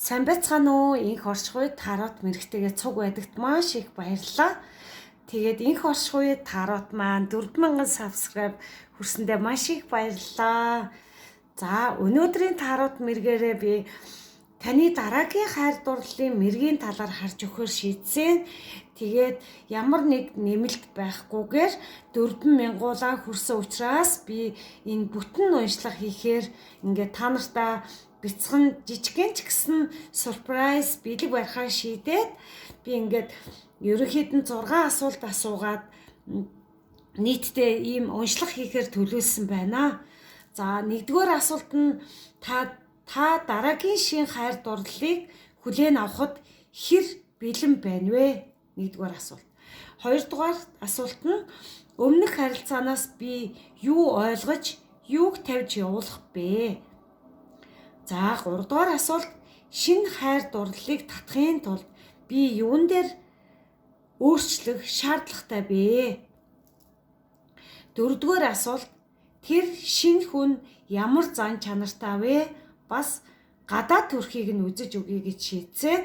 Сайн байцгаана уу? Инх оршихуй тарот мэрэгтэйгээ цуг байдагт маш их баярлалаа. Тэгээд инх оршихуй тарот маань 4000 subscribe хүрсэндээ маш их баярлалаа. За, өнөөдрийн тарот мэргээрээ би таны дараагийн хайр дурлалын мэргийн талаар харж өгөхөөр шийдсэн. Тэгээд ямар нэг нэмэлт байхгүйгээр 4000-уулаа хүрсэн учраас би энэ бүтэн уншлага хийхээр ингээд та нартаа бяцхан жижигэн ч гэсэн surprise бэлэг барихаа шийдээд би ингээд ерөнхийдөө 6 асуулт асуугаад нийтдээ ийм уншлага хийхээр төлөвлөсөн байна. За, нэгдүгээр асуулт нь та дараагийн шин хайр дурлалыг хүлээн авахд хэр бэлэн байна вэ? Нэгдүгээр асуулт. Хоёрдугаар асуулт нь өмнөх харилцаанаас би юу ойлгож, юуг тавьж явуулах бэ? За, гуравдугаар асуулт шинэ хайр дурлалыг татахын тулд би юун дээр өөрчлөх шаардлагатай бэ? Дөрөвдүгээр асуулт тэр шинэ хүн ямар зан чанартай вэ? Бас гадаад төрхийг нь үзэж өгье гэж шийдсэн.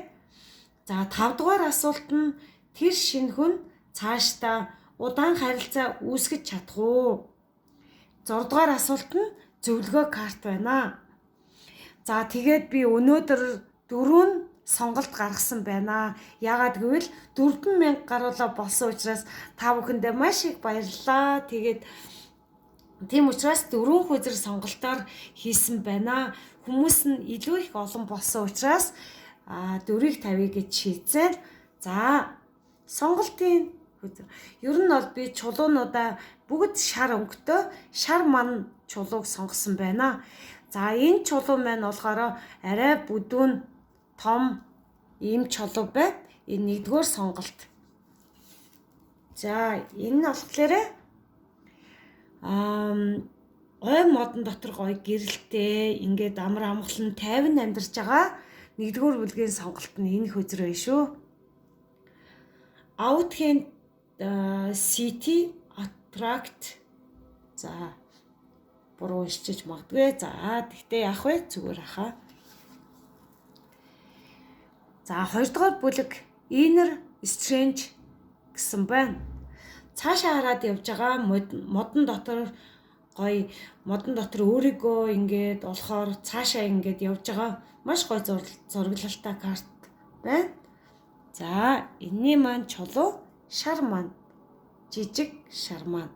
За, 5-дугаар асуулт нь тэр шинэ хүн цаашдаа удаан харилцаа үүсгэж чадах уу? 6-дугаар асуулт нь зөвлөгөө карт байна. За, тэгээд би өнөөдөр 4 сонголт гаргасан байна. Яагаад гэвэл 4000 гаруйлаа болсон учраас та бүхэндээ маш их баярлалаа. Тэгээд тийм учраас 4 хүзэр сонголтоор хийсэн байна. Хүмүүс нь илүү их олон болсон учраас 4-ийг тавья гэж шийдсэн. За, сонголтын хүзэр. Ер нь бол би чулуунуудаа бүгд шар өнгөтэй шар ман чулууг сонгосон байна. За, энэ чулуу маань болохоор арай бүдүүн том ийм чулуу байна. Энэ нэгдүгээр сонголт. За, энэ нь болохоор ой модон дотор гоё гэрэлтэй ингээд амар амгалан тайван амьдарч байгаа нэгдүгээр бүлгийн сонголт нь энэ хөзөр байна шүү. Outhen city attract. За, буруу уншиж магадгүй. За, тэгтээ яах вэ? Зүгээр ахаа. За, хоёрдугаар бүлэг inner strange гэсэн байна. Цаашаа хараад явж байгаа модон дотор гоё модон дотор өөрийгөө ингээд олохоор цаашаа ингээд явж байгаа маш гоё зураглалтай карт байна. За, энэний маань чулуу шар маань жижиг шар маань.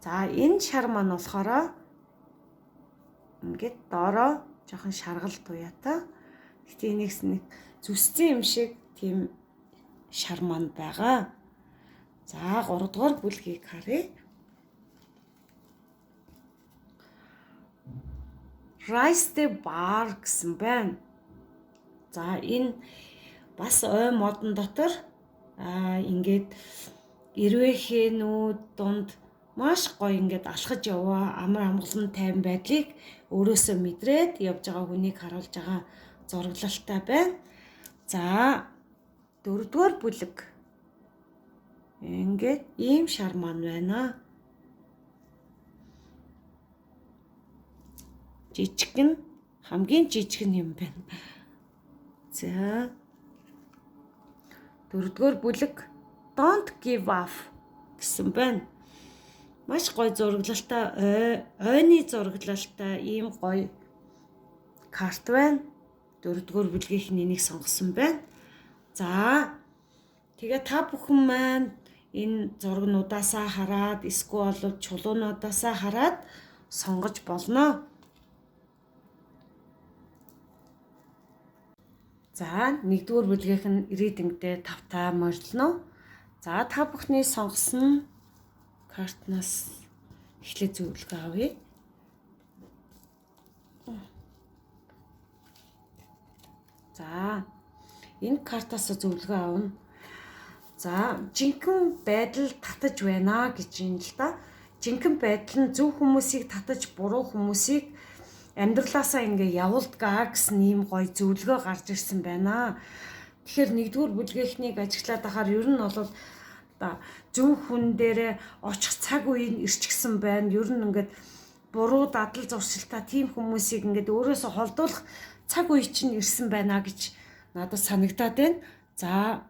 За, энэ шар маань болохоор ингээд доороо жоохон шаргал туяатай. Гэтэ энэс нэг зүсцэн юм шиг тийм шар маань байгаа. За, 3-дугаар бүлгийг харъя. Rise the bar гэсэн байна. За, энэ бас ой модон дотор ингээд ирвэхэнүүд дунд маш гоё ингээд алхаж яваа амар амгалан тайван байдлыг өөрөөсөө мэдрээд явж байгаа хүнийг харуулж байгаа зураглалтай байна. За, 4-р бүлэг ингээд ийм шар маань байна. Жижигэн хамгийн жижиг юм байна. За, 4-р бүлэг don't give up гэсэн байна. Маш гоё зураглалтай ойны зураглалтай ийм гоё карт байна. 4-р бүлгийнх нь энийг сонгосон байна. За, тэгээ та бүхэн маань энэ зургнуудаасаа хараад эсвэл чулуунуудаасаа хараад сонгож болно. За, 1-р бүлгийнх нь reading-тэй тавтай морилно. За, та бүхний сонгосон картнаас эхлээд зөвлөгөө авъя. За, энэ картаас зөвлөгөө авна. За, жинхэнэ байдал татаж байна гэж юм л да. Жинхэнэ байдал нь зөв хүмүүсийг татаж буруу хүмүүсийг амьдралаасаа ингээ явуулдгаа гэсэн ийм гоё зөвлөгөө гарч ирсэн байна. Тэгэхээр 1-р бүлгийнхнийг ажиглаад ахаар ер нь бол зөв хүн дээрээ очих цаг үе нь ирчихсэн байна. Ер нь ингээд буруу дадал зуршилтай тийм хүмүүсийг ингээд өөрөөсөө холдуулах цаг үе чинь ирсэн байна гэж надад санагдаад байна. За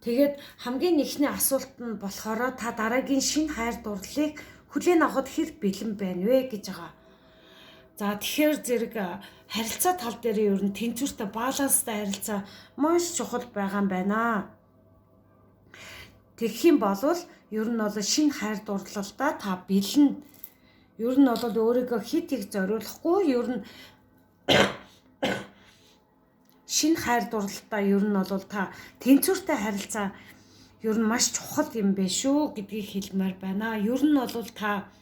тэгээд хамгийн ихний асуулт нь болохоор та дараагийн шинэ хайр дурлалыг хүлээн авахд хэр бэлэн байна вэ гэж байгаа. За тэгэхээр зэрэг харилцаа тал дээр ер нь тэнцвэртэй баланстай харилцаа маш чухал байгаа юм байна. Тэгэх юм бол ер нь бол шинэ хайр дурлалдаа та бэлэн. Ер нь бол өөрийгөө хит их зориулахгүй ер нь шинэ хайр дурлалдаа ер нь бол та тэнцвэртэй харилцаа ер нь маш чухал юм бэ шүү гэдгийг хэлмээр байна. Ер нь бол та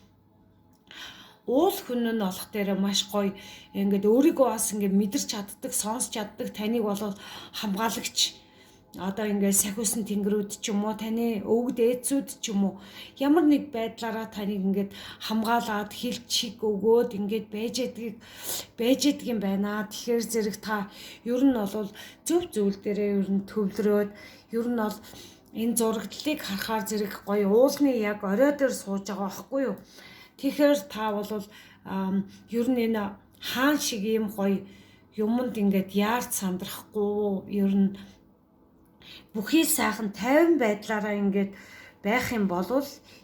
уул хүн нь олох дээр маш гоё ингээд өөрийгөө бас ингээд мэдэрч чаддаг, сонсч чаддаг, таныг бол хамгаалагч одоо ингээд сахиусан тэнгэрүүд ч юм уу, таны өвгд ээцүүд ч юм уу ямар нэг байдлаараа таныг ингээд хамгаалаад хэлж чиг өгөөд ингээд байж яддаг юм байна. Тэгэхээр зэрэг та ер нь бол зөв зүйл дээрээ ер нь төвлөрөөд ер нь бол энэ зураглалыг харахаар зэрэг гоё уулны яг орой дээр сууж байгаа байхгүй юу? Тэгэхээр та бол ер нь энэ хаан шиг ийм гоё юмд ингээд яарч сандрахгүй ер нь бүхий сайхан 50 байдлаараа ингээд байх юм бол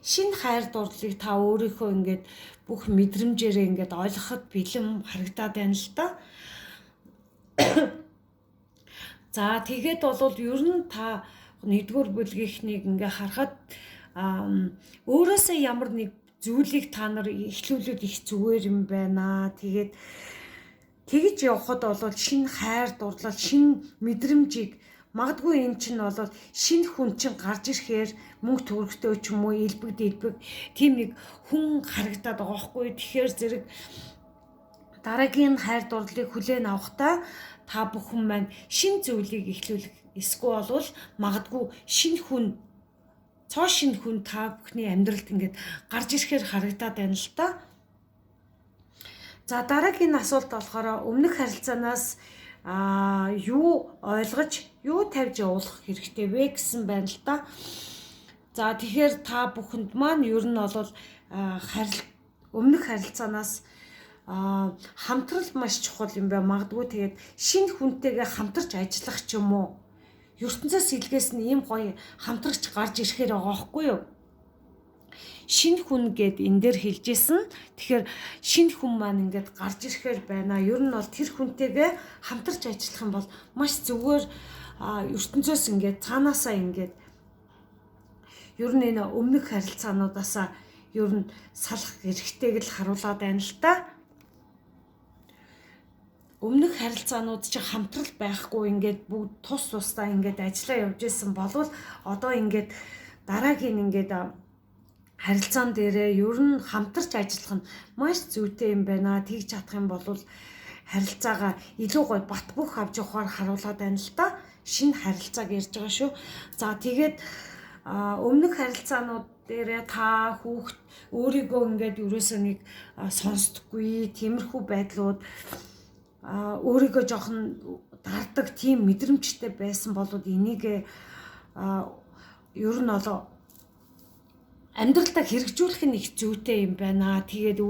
шинэ хайр дурлалыг та өөрийнхөө ингээд бүх мэдрэмжээрээ ингээд ойлгоход бэлэн харагдаад байна л да. За тэгээд бол ер нь та 1-р бүлгийнхнийг ингээ харахад өөрөөсөө ямар нэг зүйлийг та нар эхлүүлээд их зүгээр юм байна. Тэгээд тэгж явхад бол шинэ хайр дурлал, шинэ мэдрэмжийг магадгүй эн чинь бол шинэ хүн чинь гарч ирэхээр мөнгө төгрөгтэй ч юм уу элбэг тийм нэг хүн харагдаад байгаа байхгүй. Тэгэхээр зэрэг дараагийн хайр дурлалыг хүлээн авахдаа та бүхэн маань шинэ зүйлийг эхлүүлэх эсвэл бол магадгүй шинэ хүн та бүхний амьдралд ингээд гарч ирэхээр харагдаад байна л та. За дараагийн асуулт болохоор өмнөх харилцаанаас юу ойлгож, юу тавьж явуулах хэрэгтэй вэ гэсэн байна л та. За тэгэхээр та бүхэнд маань ер нь бол өмнөх харилцаанаас хамтрал маш чухал юм байна. Магадгүй тэгээд шинэ хүнтэйгээ хамтарч ажиллах ч юм уу. ертөнцөөс илгээс нь ийм гоё хамтрагч гарч ирэхээр байгаа байхгүй юу? Шинэ хүн гэд энэ дээр хэлжсэн. Тэгэхээр шинэ хүн маань ингээд гарч ирэхээр байна. Ер нь бол тэр хүнтэйгээ хамтарч ажиллах юм бол маш зүгээр ертөнцөөс ингээд цаанаасаа ингээд ер нь энэ өмнөх харилцаануудаасаа ер нь салах эрхтэйг л харуулад байна л та. Өмнөх харилцаанууд чинь хамтрал байхгүй ингээд бүгд тусдаа ингээд ажиллаа явж исэн болвол одоо ингээд дараагийн ингээд харилцаан дээрээ ер нь хамтарч ажиллах нь маш зүйтэй юм байна. Тэгж чадах юм бол харилцаагаа илүү гоё бат бөх авч явахаар харуулад байна л та. Шинэ харилцааг ярьж байгаа шүү. За тэгээд өмнөх харилцаанууд дээрээ та хүүхд өөрийгөө ингээд ерөөсөө нэг сонсдоггүй тиймэрхүү байдлууд өөрийгөө жоохон дардаг тийм мэдрэмжтэй байсан бол энийг ер нь бол амьдралдаа хэрэгжүүлэх нь их зүйтэй юм байна. Тэгээд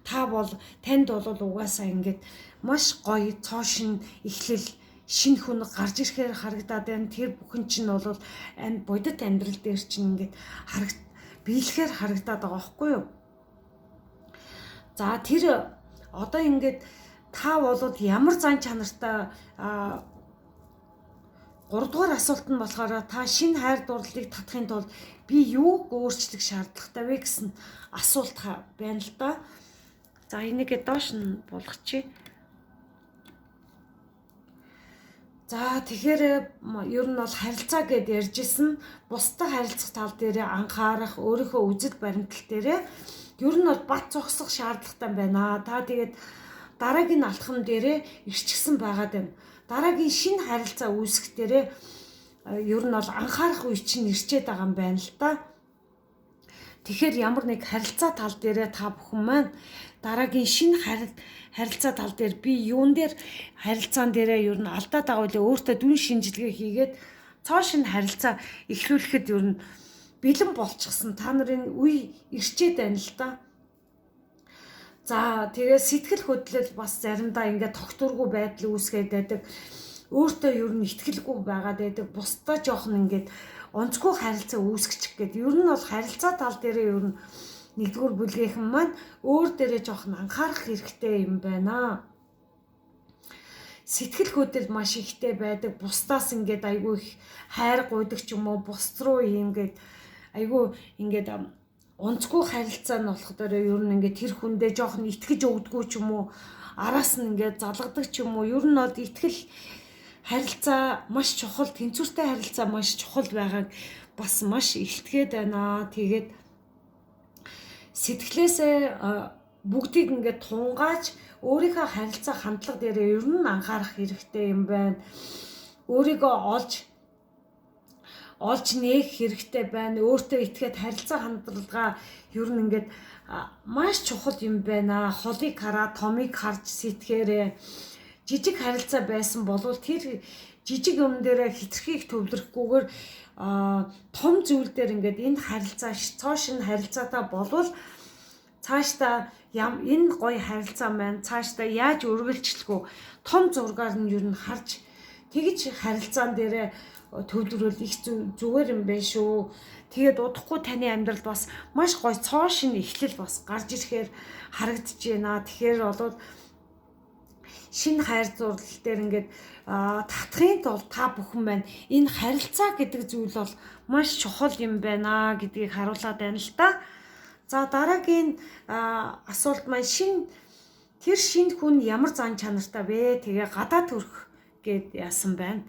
танд бол угаасаа ингээд маш гоё цоошин эхлэл шинэ хүн гарч ирэхээр харагдаад байна. Тэр бүхэн чинь бол бодит амьдрал дээр чинь ингээд биелэхээр харагдаад байгаа байхгүй юу? За тэр одоо ингээд та бол ямар зан чанартай 3-р асуулт нь болохоор та шинэ хайр дурлалыг татахын тулд би юуг өөрчлөх шаардлагатай вэ гэсэн асуулт байна л да. За энийгээ доош нь болгочих. За тэгэхээр ер нь бол харилцаа гэд ярьжсэн бусдад харилцах тал дээр анхаарах, өөрийнхөө үзэл баримтал дээр ер нь бол бат зогсох шаардлагатай байна. Та тэгээд дараагийн алхам дээрээ ирчихсэн байгаад байна. Дараагийн шинэ харилцаа үүсгэх дээрээ ер нь бол анхаарах үе чинь ирчээд байгаа юм байна л та. Тэгэхээр ямар нэг харилцаа тал дээрээ та бүхэн маань дараагийн шинэ харилцаа тал дээр би юун дээр харилцаан дээрээ ер нь алдаад байгаа үлээ өөртөө дүн шинжилгээ хийгээд цааш нь харилцаа эхлүүлэхэд ер нь бэлэн болчихсон та нарын үе ирчээд байна л та. За тэгээ сэтгэл хөдлөл бас заримдаа ингээд тогтворгүй байдал үүсгээд байдаг. Өөртөө ер нь итгэлгүй байгаад байдаг. Бусдаа жоохон ингээд онцгүй харилцаа үүсгэж гээд ер нь бол харилцаа тал дээрээ ер нь нэгдүгээр бүлгийнхэн маань өөр дээрээ жоохон анхаарах хэрэгтэй юм байна. Сэтгэл хөдлөл маш ихтэй байдаг. Бусдаас ингээд айгүй их хайр гуйдаг ч юм уу, бус руу ингээд айгүй ингээд онцгүй харилцаа нь болохоор ер нь ингээд тэр хүндээ жоохон итгэж өгдөггүй ч юм уу, араас нь ингээд залгадаг ч юм уу. Ер нь бол итгэл харилцаа маш чухал, тэнцвэртэй харилцаа маш чухал байгааг бас маш илтгээд байна. Тэгээд сэтгэлээсээ бүгдийг ингээд тунгааж өөрийнхөө харилцаа хандлага дээр ер нь анхаарах хэрэгтэй юм байна. Өөрийгөө олж нээх хэрэгтэй байна. Өөртөө итгээд харилцаа хандлагаа ер нь ингээд маш чухал юм байна. Холыг хараад томыг харж сэтгэхээрээ жижиг харилцаа байсан бол тэр жижиг юм дээр хитрхийг төвлөрөхгүйгээр том зүйл дээр ингээд энэ харилцаа цоошин харилцаатай болвол цаашдаа энэ гоё харилцаа маань цаашдаа яаж үргэлжлэхүү том зургаар нь ер нь харж тэгж харилцаан дээрээ төвлөрвөл их зүгээр юм байна шүү. Тэгээд удахгүй таны амьдралд бас маш гоё цоошин эхлэл бас гарч ирэхээр харагдаж байна. Тэгэхээр бол шинэ хайр зурлал дээр ингээд татахын тулд та бүхэн байна. Энэ харилцаа гэдэг зүйл бол маш чухал юм байна гэдгийг харуулад байна л та. За дараагийн асуулт маань тэр шинэ хүн ямар зан чанартай вэ? Тэгээ гадаа төрөх гэд яасан байна.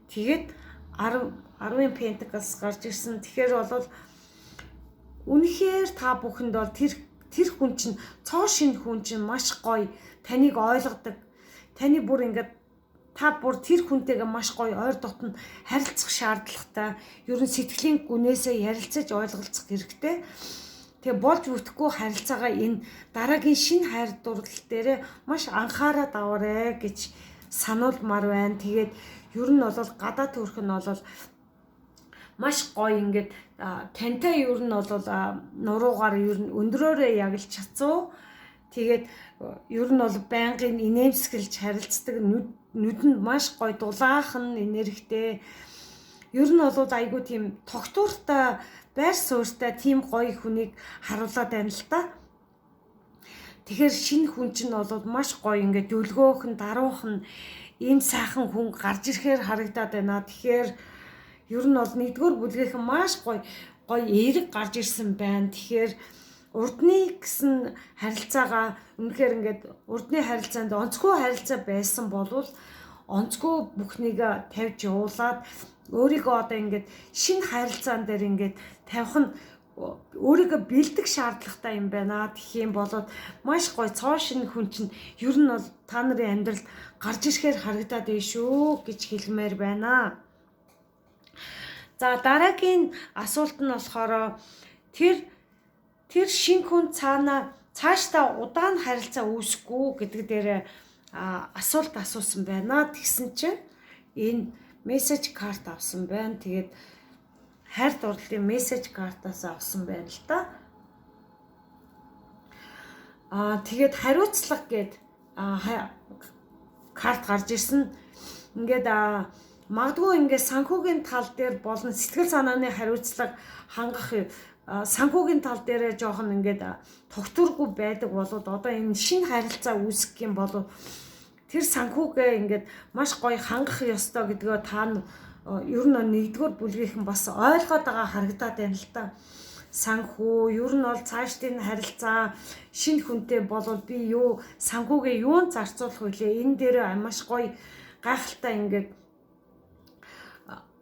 Тэгээд 10 Pentacles гарч ирсэн. Тэгэхээр бол үнэхээр та бүхэнд бол тэр хүн чинь цоо шинэ хүн чинь маш гоё, таныг ойлгодог. Таны бүр ингээд та бүр тэр хүнтэйгээ маш гоё ойр дотн харилцах шаардлагатай. Ер нь сэтгэлийн гүнээсээ ярилцаж ойлголцох хэрэгтэй. Тэгээ болж бүтэхгүй харилцаагаа энэ дараагийн шинэ хайр дурлал дээр маш анхаарал аваарэ гэж сануулмаар байна. Тэгээд ер нь бол гадаа төрх нь бол маш гоё ингээд тантай ер нь бол нуруугаар ер нь өндрөөрөө яглж чадсан. Тэгээд ер нь бол байнгын инээмсэглэж харилцдаг, нүдэнд маш гоё дулаахан энергитэй. Ер нь бол айгүй тийм тогтвортой, байр суурьтай тийм гоё хүнийг харуулад байна л та. Тэгэхээр шинэ хүн чинь бол маш гоё ингээд дүлгөөхөн, даруухан ийм сайхан хүн гарч ирэхээр харагдаад байна. Тэгэхээр ер нь бол нэгдүгээр бүлгийнхэн маш гоё эерэг гарч ирсэн байна. Тэгэхээр урдны гэсэн харилцаагаа үнэхээр ингээд урдны харилцаанд онцгүй харилцаа байсан болвол онцгүй бүхнийг тавьж явуулаад өөрийгөө одоо ингээд шинэ харилцаан дээр ингээд тавих нь өөрийгөө бэлдэх шаардлагатай юм байна. Тэгэх юм бол маш гоё цоо шинэ хүн чинь ер нь бол та нарын амьдралд гарч ирэхээр харагдаад байна шүү гэж хэлмээр байна. За дараагийн асуулт нь болохоор тэр шинэ хүн цаашдаа удаан харилцаа үүсэхгүй гэдэг дээр асуулт асуусан байна. Тэгсэн чинь энэ мессеж карт авсан байна. Тэгээд хайр дурлалын мессеж картаас авсан байна л та. Тэгээд хариуцлага гээд карт гарч ирсэн. Ингээд магадгүй ингээд санхүүгийн тал дээр болон сэтгэл санааны хариуцлага хангах санхүүгийн тал дээр жоохон ингээд тогтворгүй байдаг болоод одоо энэ шинэ харилцаа үүсгэх юм бол тэр санхүүгээ ингээд маш гоё хангах ёстой гэдгээ та ер нь нэгдүгээр бүлгийнхэн бас ойлгоод байгаа харагдаад байна л та. Санхүү ер нь бол цаашдын харилцаа шинэ хүнтэй болвол би юу санхүүгээ юунд зарцуулах вүлээ? Энэ дээр маш гоё гайхалтай ингээд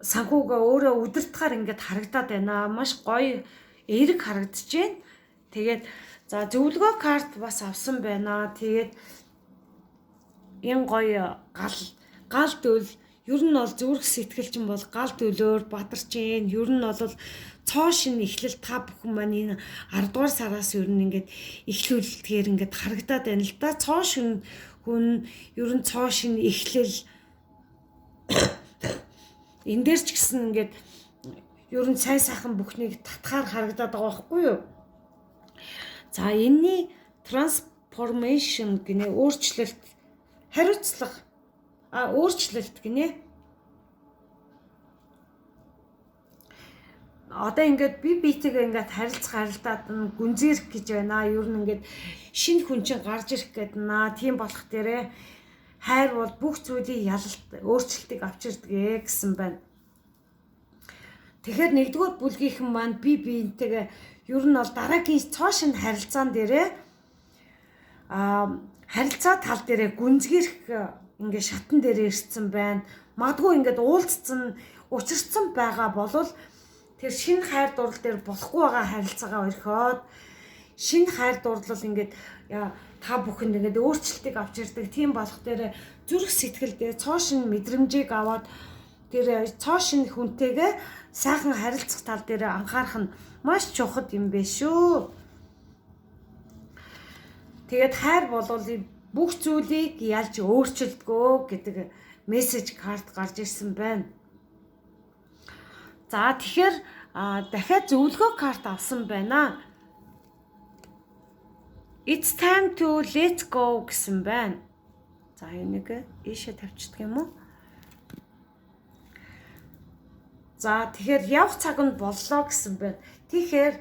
санхүүгээ өөрөө удирдахаар ингээд харагдаад байна. Маш гоё эерэг харагдаж байна. Тэгээд за зөвлөгөө карт бас авсан байна. Тэгээд энэ гоё гал дөл ер нь бол зүрх сэтгэлчин бол гал дөлөөр бадарч जैन. Ер нь бол цоо шин эхлэл та бүхэн маань энэ 10 дугаар сараас ер нь ингээд эхлүүлэлтгээр ингээд харагдаад байна л да. Цоо шин хүн ер нь цоо шин эхлэл энэ дээр ч гэсэн ингээд ер нь сайн сайхан бүхнийг татхаар харагдаад байгаа байхгүй юу? За энэний транспорт transformation гинэ өөрчлөлт хариуцлага өөрчлөлт гинэ. Одоо ингээд би биетэйгээ ингээд харилцаад гүнзгийрэх гэж байна. Ер нь ингээд шинэ хүн чинь гарч ирэх гээд наа. Тийм болох дээрээ хайр бол бүх зүйлийн ялалт өөрчлөлтийг авчирдаг гэсэн байна. Тэгэхээр нэгдүгээр бүлгийнхэн маань би биентэйгээ ер нь бол дараагийн цоошин харилцаан дээрээ харилцаа тал дээрээ гүнзгийрэх ингээд шатан дээрээ ирсэн байна. Магадгүй ингээд уулзсан, учирсан байгаа болвол тэр шинэ хайр дурлал дээр болохгүй байгаа харилцаагаа орхиод шинэ хайр дурлал ингээд та бүхэнд ингээд өөрчлөлтийг авч ирдэг. Тийм болох дээр зүрх сэтгэлдээ цоошин мэдрэмжийг аваад тэр цоошин хүнтэйгээ сайхан харилцах тал дээр анхаарах нь маш чухал юм бэ шүү. Тэгээд хайр болвол бүх зүйлийг ялж өөрчилдгөө гэдэг мессеж карт гарч ирсэн байна. За тэгэхээр дахиад зөвлөгөө карт авсан байна. It's time to let go гэсэн байна. За энийг ийшээ тавьчихдаг юм уу? За тэгэхээр явах цаг нь боллоо гэсэн байна. Тэгэхээр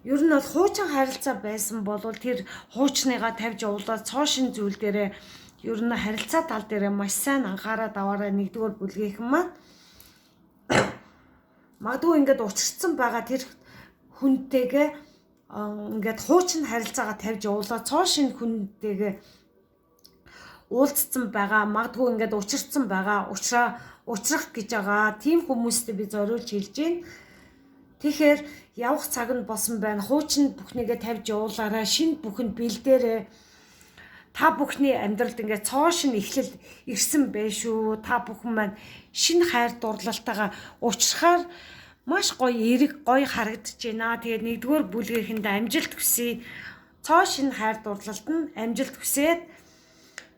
ер нь бол хуучин харилцаа байсан бол тэр хуучныгаа тавьж явуулаад цоошин зүйл дээрээ ер нь харилцаа тал дээрээ маш сайн анхаарал аваарай. Нэгдүгээр бүлгийнхэн маань магадгүй ингээд учирсан байгаа тэр хүнтэйгээ ингээд хуучин харилцаагаа тавьж явуулаад цоошин хүнтэйгээ уулзсан байгаа. Магадгүй ингээд учирсан байгаа. Учрах гэж байгаа. Тийм хүмүүстэй би зориулж хэлж байна. Тэгэхээр явах цаг нь болсон байна. Хуучин бүхнийгээ тавьж явуулаарай. Шинэ бүхэнд бэлдээрээ. Та бүхний амьдралд ингээд цоошин эхлэл ирсэн байх шүү. Та бүхэн маань шинэ хайр дурлалтайгаа уулзрахаар маш гоё эрэг гоё харагдаж байна. Тэгээд нэгдүгээр бүлгийнхэнд амжилт хүсье. Цоошин хайр дурлалт нь амжилт хүсээд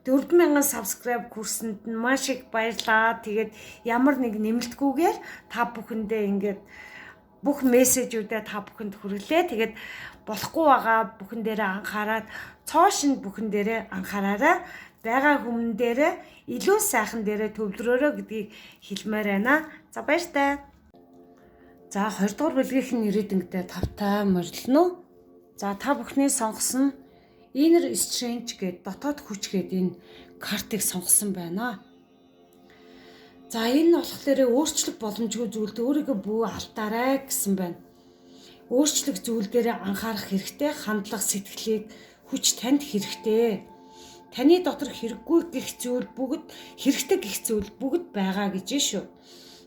4000 subscribe хүрсэнд нь маш их баярлалаа. Тэгээд ямар нэг нэмэлтгүйгээр та бүхэндээ ингээд бүх мессежүүдээ та бүхэнд хүргэлээ. Тэгээд болохгүй байгаа бүхэн дээрээ анхаарад цоошин бүхэн дээрээ анхаараарай. Бага хүмүүн дээрээ илүү сайхан дээрээ төвлөрөөрэй гэдгийг хэлмээр байна. За баяртай. За 20 дугаар бүлгийнхэн ирээдүйдээ тавтай морилно. За та бүхний сонгосон Inner Strength гэдэг дотоод хүч гэдэг энэ картыг сонгосон байна. За энэ нь болохоор өөрчлөх боломжгүй зүйлд өөрийгөө бүү алдаарай гэсэн байна. Өөрчлөх зүйл дээр анхаарах хэрэгтэй, хандлах сэтгэлийг хүч танд хэрэгтэй. Таны дотор хэрэггүй гэх зүйл бүгд хэрэгтэй гэх зүйл бүгд байгаа гэж шүү.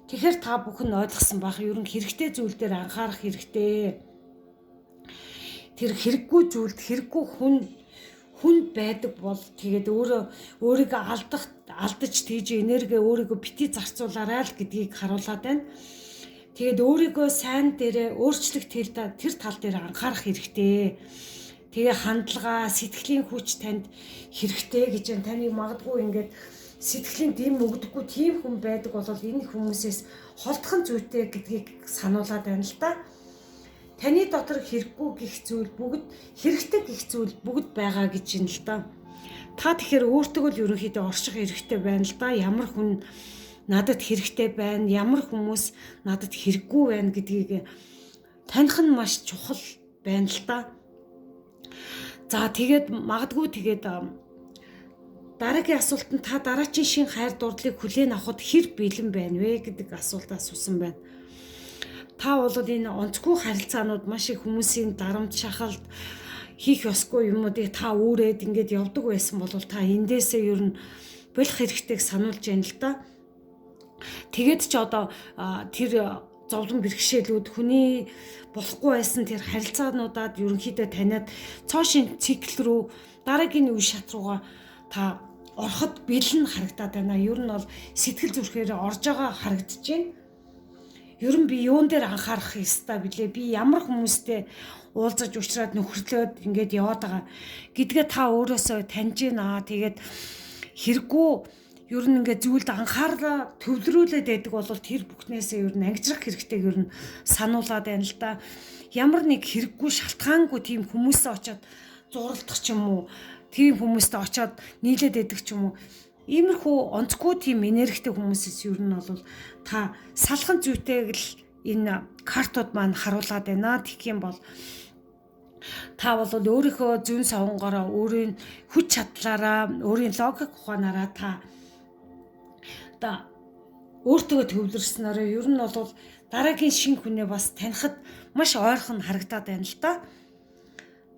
Тэгэхээр та бүхэн ойлгосон байх ер нь хэрэгтэй зүйл дээр анхаарах хэрэгтэй. Тэр хэрэггүй зүйлд хэрэггүй хүн байдаг бол тэгээд өөрийгөө алдаж тийж энерги өөрийгөө бити зарцуулаарай л гэдгийг харуулад байна. Тэгээд өөрийгөө сайн дээрээ өөрчлөх тэр тал дээр анхаарах хэрэгтэй. Тэгээ хандлага, сэтгэлийн хүч танд хэрэгтэй гэж байна. Таныг магадгүй ингээд сэтгэлийн дэм өгдөггүй тийм хүн байдаг бол энэ хүмүүсээс холдхон зүйтэй гэдгийг сануулад байна л да. Таны дотор хэрэггүй гэх зүйл бүгд хэрэгтэй гэх зүйл бүгд байгаа гэж юм л да. Та тэгэхээр өөртөө л ерөнхийдөө орших хэрэгтэй байна л да. Ямар хүн надад хэрэгтэй байна, ямар хүмүүс надад хэрэггүй байна гэдгийг таних нь маш чухал байна л да. За тэгээд магадгүй тэгээд дараагийн асуулт нь та дараачийн шин хайр дурдлыг хүлээн авахд хэр бэлэн байна вэ гэдэг асуултаа асуусан байна. Та бол энэ онцгүй харилцаанууд маш их хүмүүсийн дарамт шахалт хийх ёсгүй юмуудыг та өөрөөд ингэж явдаг байсан бол та эндээсээ ер нь болох хэрэгтэйг сануулж байна л да. Тэгээд ч одоо тэр зовлон бэрхшээлүүд хүний болохгүй байсан тэр харилцаануудад ерөнхийдөө таниад цоошин цикл рүү дараагийн үе шат руугаа та ороход бэлэн харагдаад байна. Ер нь бол сэтгэл зүрхээр орж байгаа харагдаж байна. Ер нь би юун дээр анхаарах ёстой билээ? Би ямар хүмүүстэй уулзаж уулзраад нөхөрлөөд ингээд яваад байгаа гэдгээ та өөрөөсөө таньж байна. Тэгээд хэрэггүй ер нь ингээд зүйлд анхаарлаа төвлөрүүлээд байдаг бол тэр бүхнээсээ ер нь ангижрах хэрэгтэйг ер нь сануулад байна л да. Ямар нэг хэрэггүй шалтгаангүй тийм хүмүүсээ очиод зуралдах ч юм уу, тийм хүмүүстэй очиод нийлээд байдаг ч юм уу. Иймэрхүү онцгүй тийм энергитэй хүмүүсээс ер нь бол та салхан зүйтэйг л энэ картууд маань харуулад байна. Тэгэх юм бол та бол өөрийнхөө зүүн совонгороо, өөрийн хүч чадлаараа, өөрийн логик ухаанаараа та өөртөө төвлөрснөөрөө ер нь бол дараагийн шинэ хүнээ бас танихад маш ойрхон харагдаад байна л да.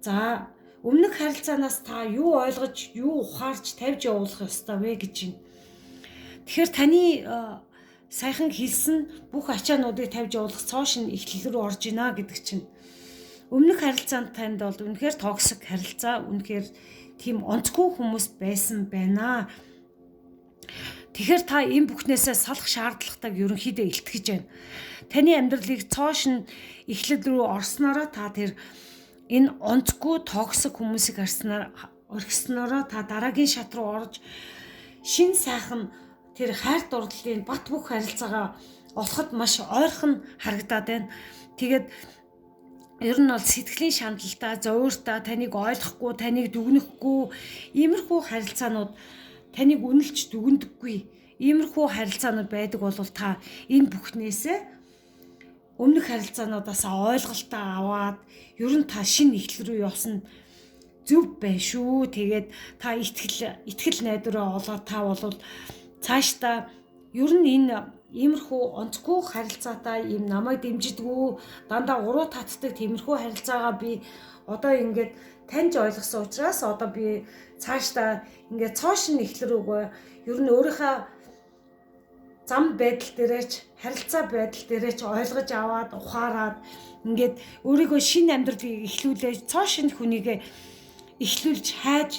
За, өмнөх харилцаанаас та юу ойлгож, юу ухаарч тавьж явуулах ёстой вэ гэж байна. Тэгэхээр таны саяхан хэлсэн бүх ачаануудыг тавьж явуулах цоо шин эхлэл рүү орж ийна гэдэг чинь. Өмнөх харилцаанд танд бол үнэхээр токсик харилцаа, үнэхээр тийм онцгүй хүмүүс байсан байна. Тэгэхээр та энэ бүхнээсээ салах шаардлагатайг ерөнхийдөө илтгэж байна. Таны амьдралыг цоо шин эхлэл рүү орсноороо та тэр энэ онцгүй токсик хүмүүсийг орхиснороо та дараагийн шат руу орж шин сайхан тэр хайр дурлалын бат бөх харилцаагаа олоход маш ойрхон харагдаад байна. Тэгээд ер нь бол сэтгэлийн шаналлтаа, зовёртаа, таныг ойлгохгүй, таныг дүгнэхгүй, иймэрхүү харилцаанууд таныг үнэлж дүгндэггүй. Иймэрхүү харилцаанууд байдаг бол та энэ бүхнээсээ өмнөх харилцаануудаас ойлголтоо аваад ер нь та шинэ эхлэл рүү явсан зөв байна шүү. Тэгээд та итгэл найдвараа олоод та бол цаашдаа ер нь энэ иймэрхүү онцгүй харилцаатай ийм намайг дэмжидэггүй дандаа уруу татдаг тиймэрхүү харилцаагаа би одоо ингээд таньж ойлгосон учраас одоо би цаашдаа ингээд цоо шин эхлэл рүүгээ ер нь өөрийнхөө зам байдал дээрээч харилцаа байдал дээрээч ойлгож аваад ухаарад ингээд өөрийгөө шинэ амьдралыг эхлүүлээ цоо шинэ хүнийгээ эхлүүлж хайж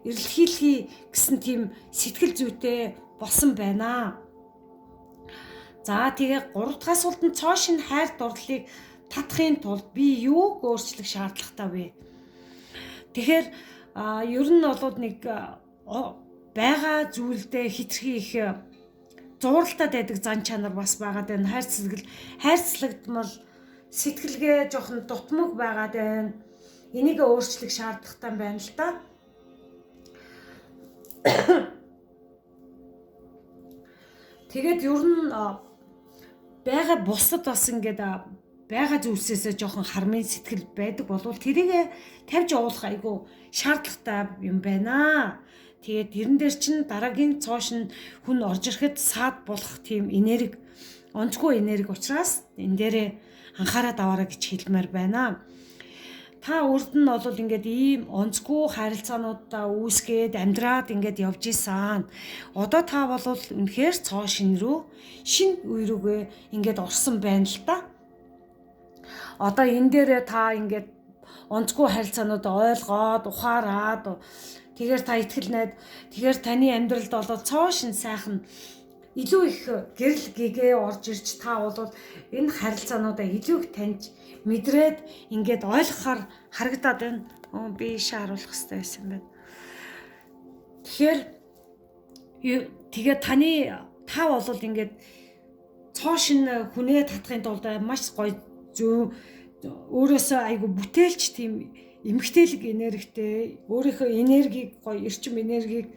эрэлхийлхий гэсэн тийм сэтгэл зүйтэй болсон байна. За тэгээ 3 дахь асуулт нь цоо шинэ хайр дурлалыг татахын тулд би юуг өөрчлөх шаардлагатай вэ? Тэгэхээр ер нь бол нэг байгаа зүйлдээ хитрхи их зууралтай байдаг зан чанар бас байгаад байна. Хайрцагтмал сэтгэлгээ жоохон дутмаг байгаад байна. Энийг өөрчлөх шаардлагатай байна л да. Тэгээд ер нь байгаа бусад бас ингээд байгаа зүйлсээсээ жоохон хармын сэтгэл байдаг болвол тэрийг тавьж явуулах айгу шаардлагатай юм байна. Тэгээд тэрэн дээр чинь дараагийн цоо шин хүн орж ирэхэд саад болох тийм энерги, онцгүй энерги учраас энэ дээрээ анхаарал аваарай гэж хэлмээр байна. Та урд нь бол ингээд ийм онцгүй харилцаануудаа үүсгээд амьдраад ингээд явж исэн. Одоо та бол үнэхээр цоо шин рүү, шин үе рүүгээ ингээд орсон байна л да. Одоо энэ дээрээ та ингээд онцгүй харилцаануудаа ойлгоод, ухаарад тэгэхээр та тэгэхээр таны амьдралд бол цоо шин сайхан илүү их гэрэл гэгээ орж ирж та бол энэ харилцаануудаа илүү их таньж мэдрээд ингээд ойлгохоор харагдаад байна. Би шааруулах хэрэгтэй байсан байна. Тэгэхээр та бол ингээд цоо шин хүнээ татахын тулд маш гоё зөв өөрөөсөө айгу бүтээлч тийм эмгтээлэг энергитэй өөрийнхөө энергийг гоё эрчим энергийг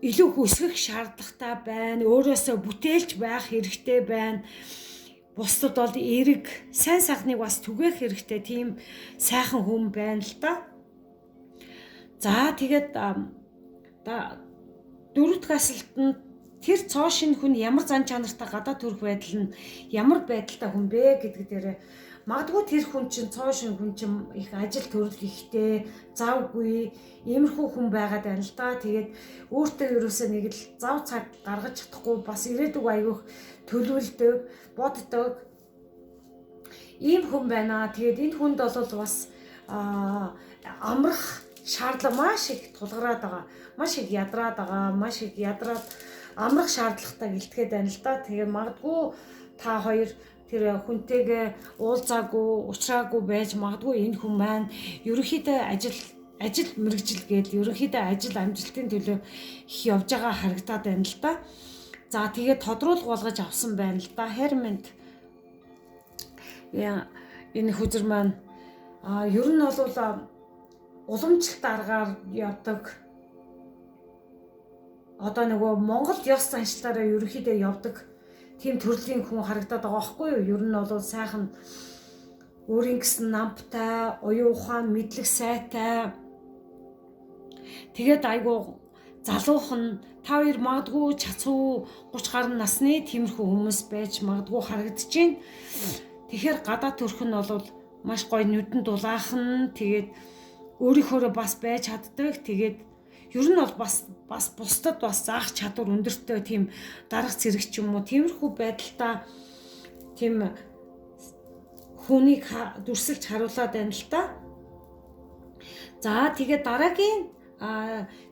илүү хөсгөх шаардлагатай байна. Өөрөөсөө бүтээлч байх хэрэгтэй байна. Бусдад бол эерэг сайн сайхныг бас түгээх хэрэгтэй тийм сайхан хүн байна л да. За тэгээд 4 дахь асуултанд тэр цоо шин хүн ямар зан чанартай гадаад төрөх байдал нь ямар байдалтай хүн бэ гэдэг дээр магадгүй тэр хүн чинь цоо шин хүн чинь их ажил төрөл ихтэй завгүй иймэрхүү хүн байгаад байна л да. Тэгээд өөртөө ерөөсөө нэг л зав цаг гаргаж чадахгүй бас ирээдүг аягүйх төлөвлөдөг, боддог ийм хүн байна. Тэгээд энэ хүнд бол бас амрах шаардлага маш их тулгараад байгаа. Маш их ядраад байгаа. Маш их ядраад амрах шаардлагатай гэлтгээд байна л да. Тэгээ магадгүй та хоёр тэр хүнтэйгээ уулзаагүй, уулзраагүй байж магадгүй энэ хүн маань ерөнхийдөө ажил мэргэжил гээд ерөнхийдөө ажил амжилтын төлөө их явж байгаа харагдаад байна л да. За тэгээд тодруулга болгож авсан байна л да. Hermit энэ хүзэр маань Ер нь бол уламжлалт аргаар явдаг. Одоо нөгөө Монгол ёс заншлаараа ерөнхийдөө явдаг тийм төрлийн хүн харагдаад байгаа байхгүй юу? Ер нь бол сайхан өөрийн гэсэн намтай, оюун ухаан, мэдлэг сайтай. Тэгээд айгу залуухан та хоёр магадгүй цацуу 30 гаруй насны тиймэрхүү хүмүүс байж магадгүй харагдаж байна. Тэгэхээр гадаа төрх нь бол маш гоё нүдэнд дулаахан, тэгээд өөрийнхөө бас байж чаддаг. Тэгээд ер нь бол бас бусдад бас заах чадвар өндөртэй тийм дарга зэрэг ч юм уу тиймэрхүү байдалтай тийм хүнийг дүрсэлж харуулад байна л да. За тэгээд дараагийн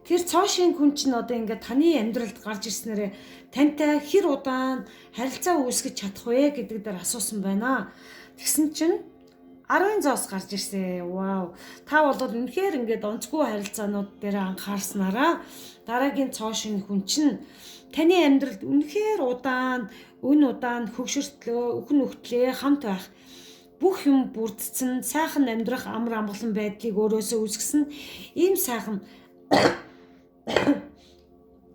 тэр цоошин хүн чинь одоо ингээд таны амьдралд гарч ирснээр тантай хэр удаан харилцаа үүсгэж чадах вэ гэдэг дээр асуусан байна. Тэгсэн чинь 10 зоос гарч ирсэн. Вау. Та бол үнэхээр ингээд онцгүй харилцаанууд дээр анхаарснараа дараагийн цоошин хүн чинь таны амьдралд үнэхээр удаан, хөгшөртлөө, үхэн нүхтлээ хамт байх бүх юм бүрдсэн, сайхан амьдрах амар амгалан байдлыг өөрөөсөө үүсгэсэн ийм сайхан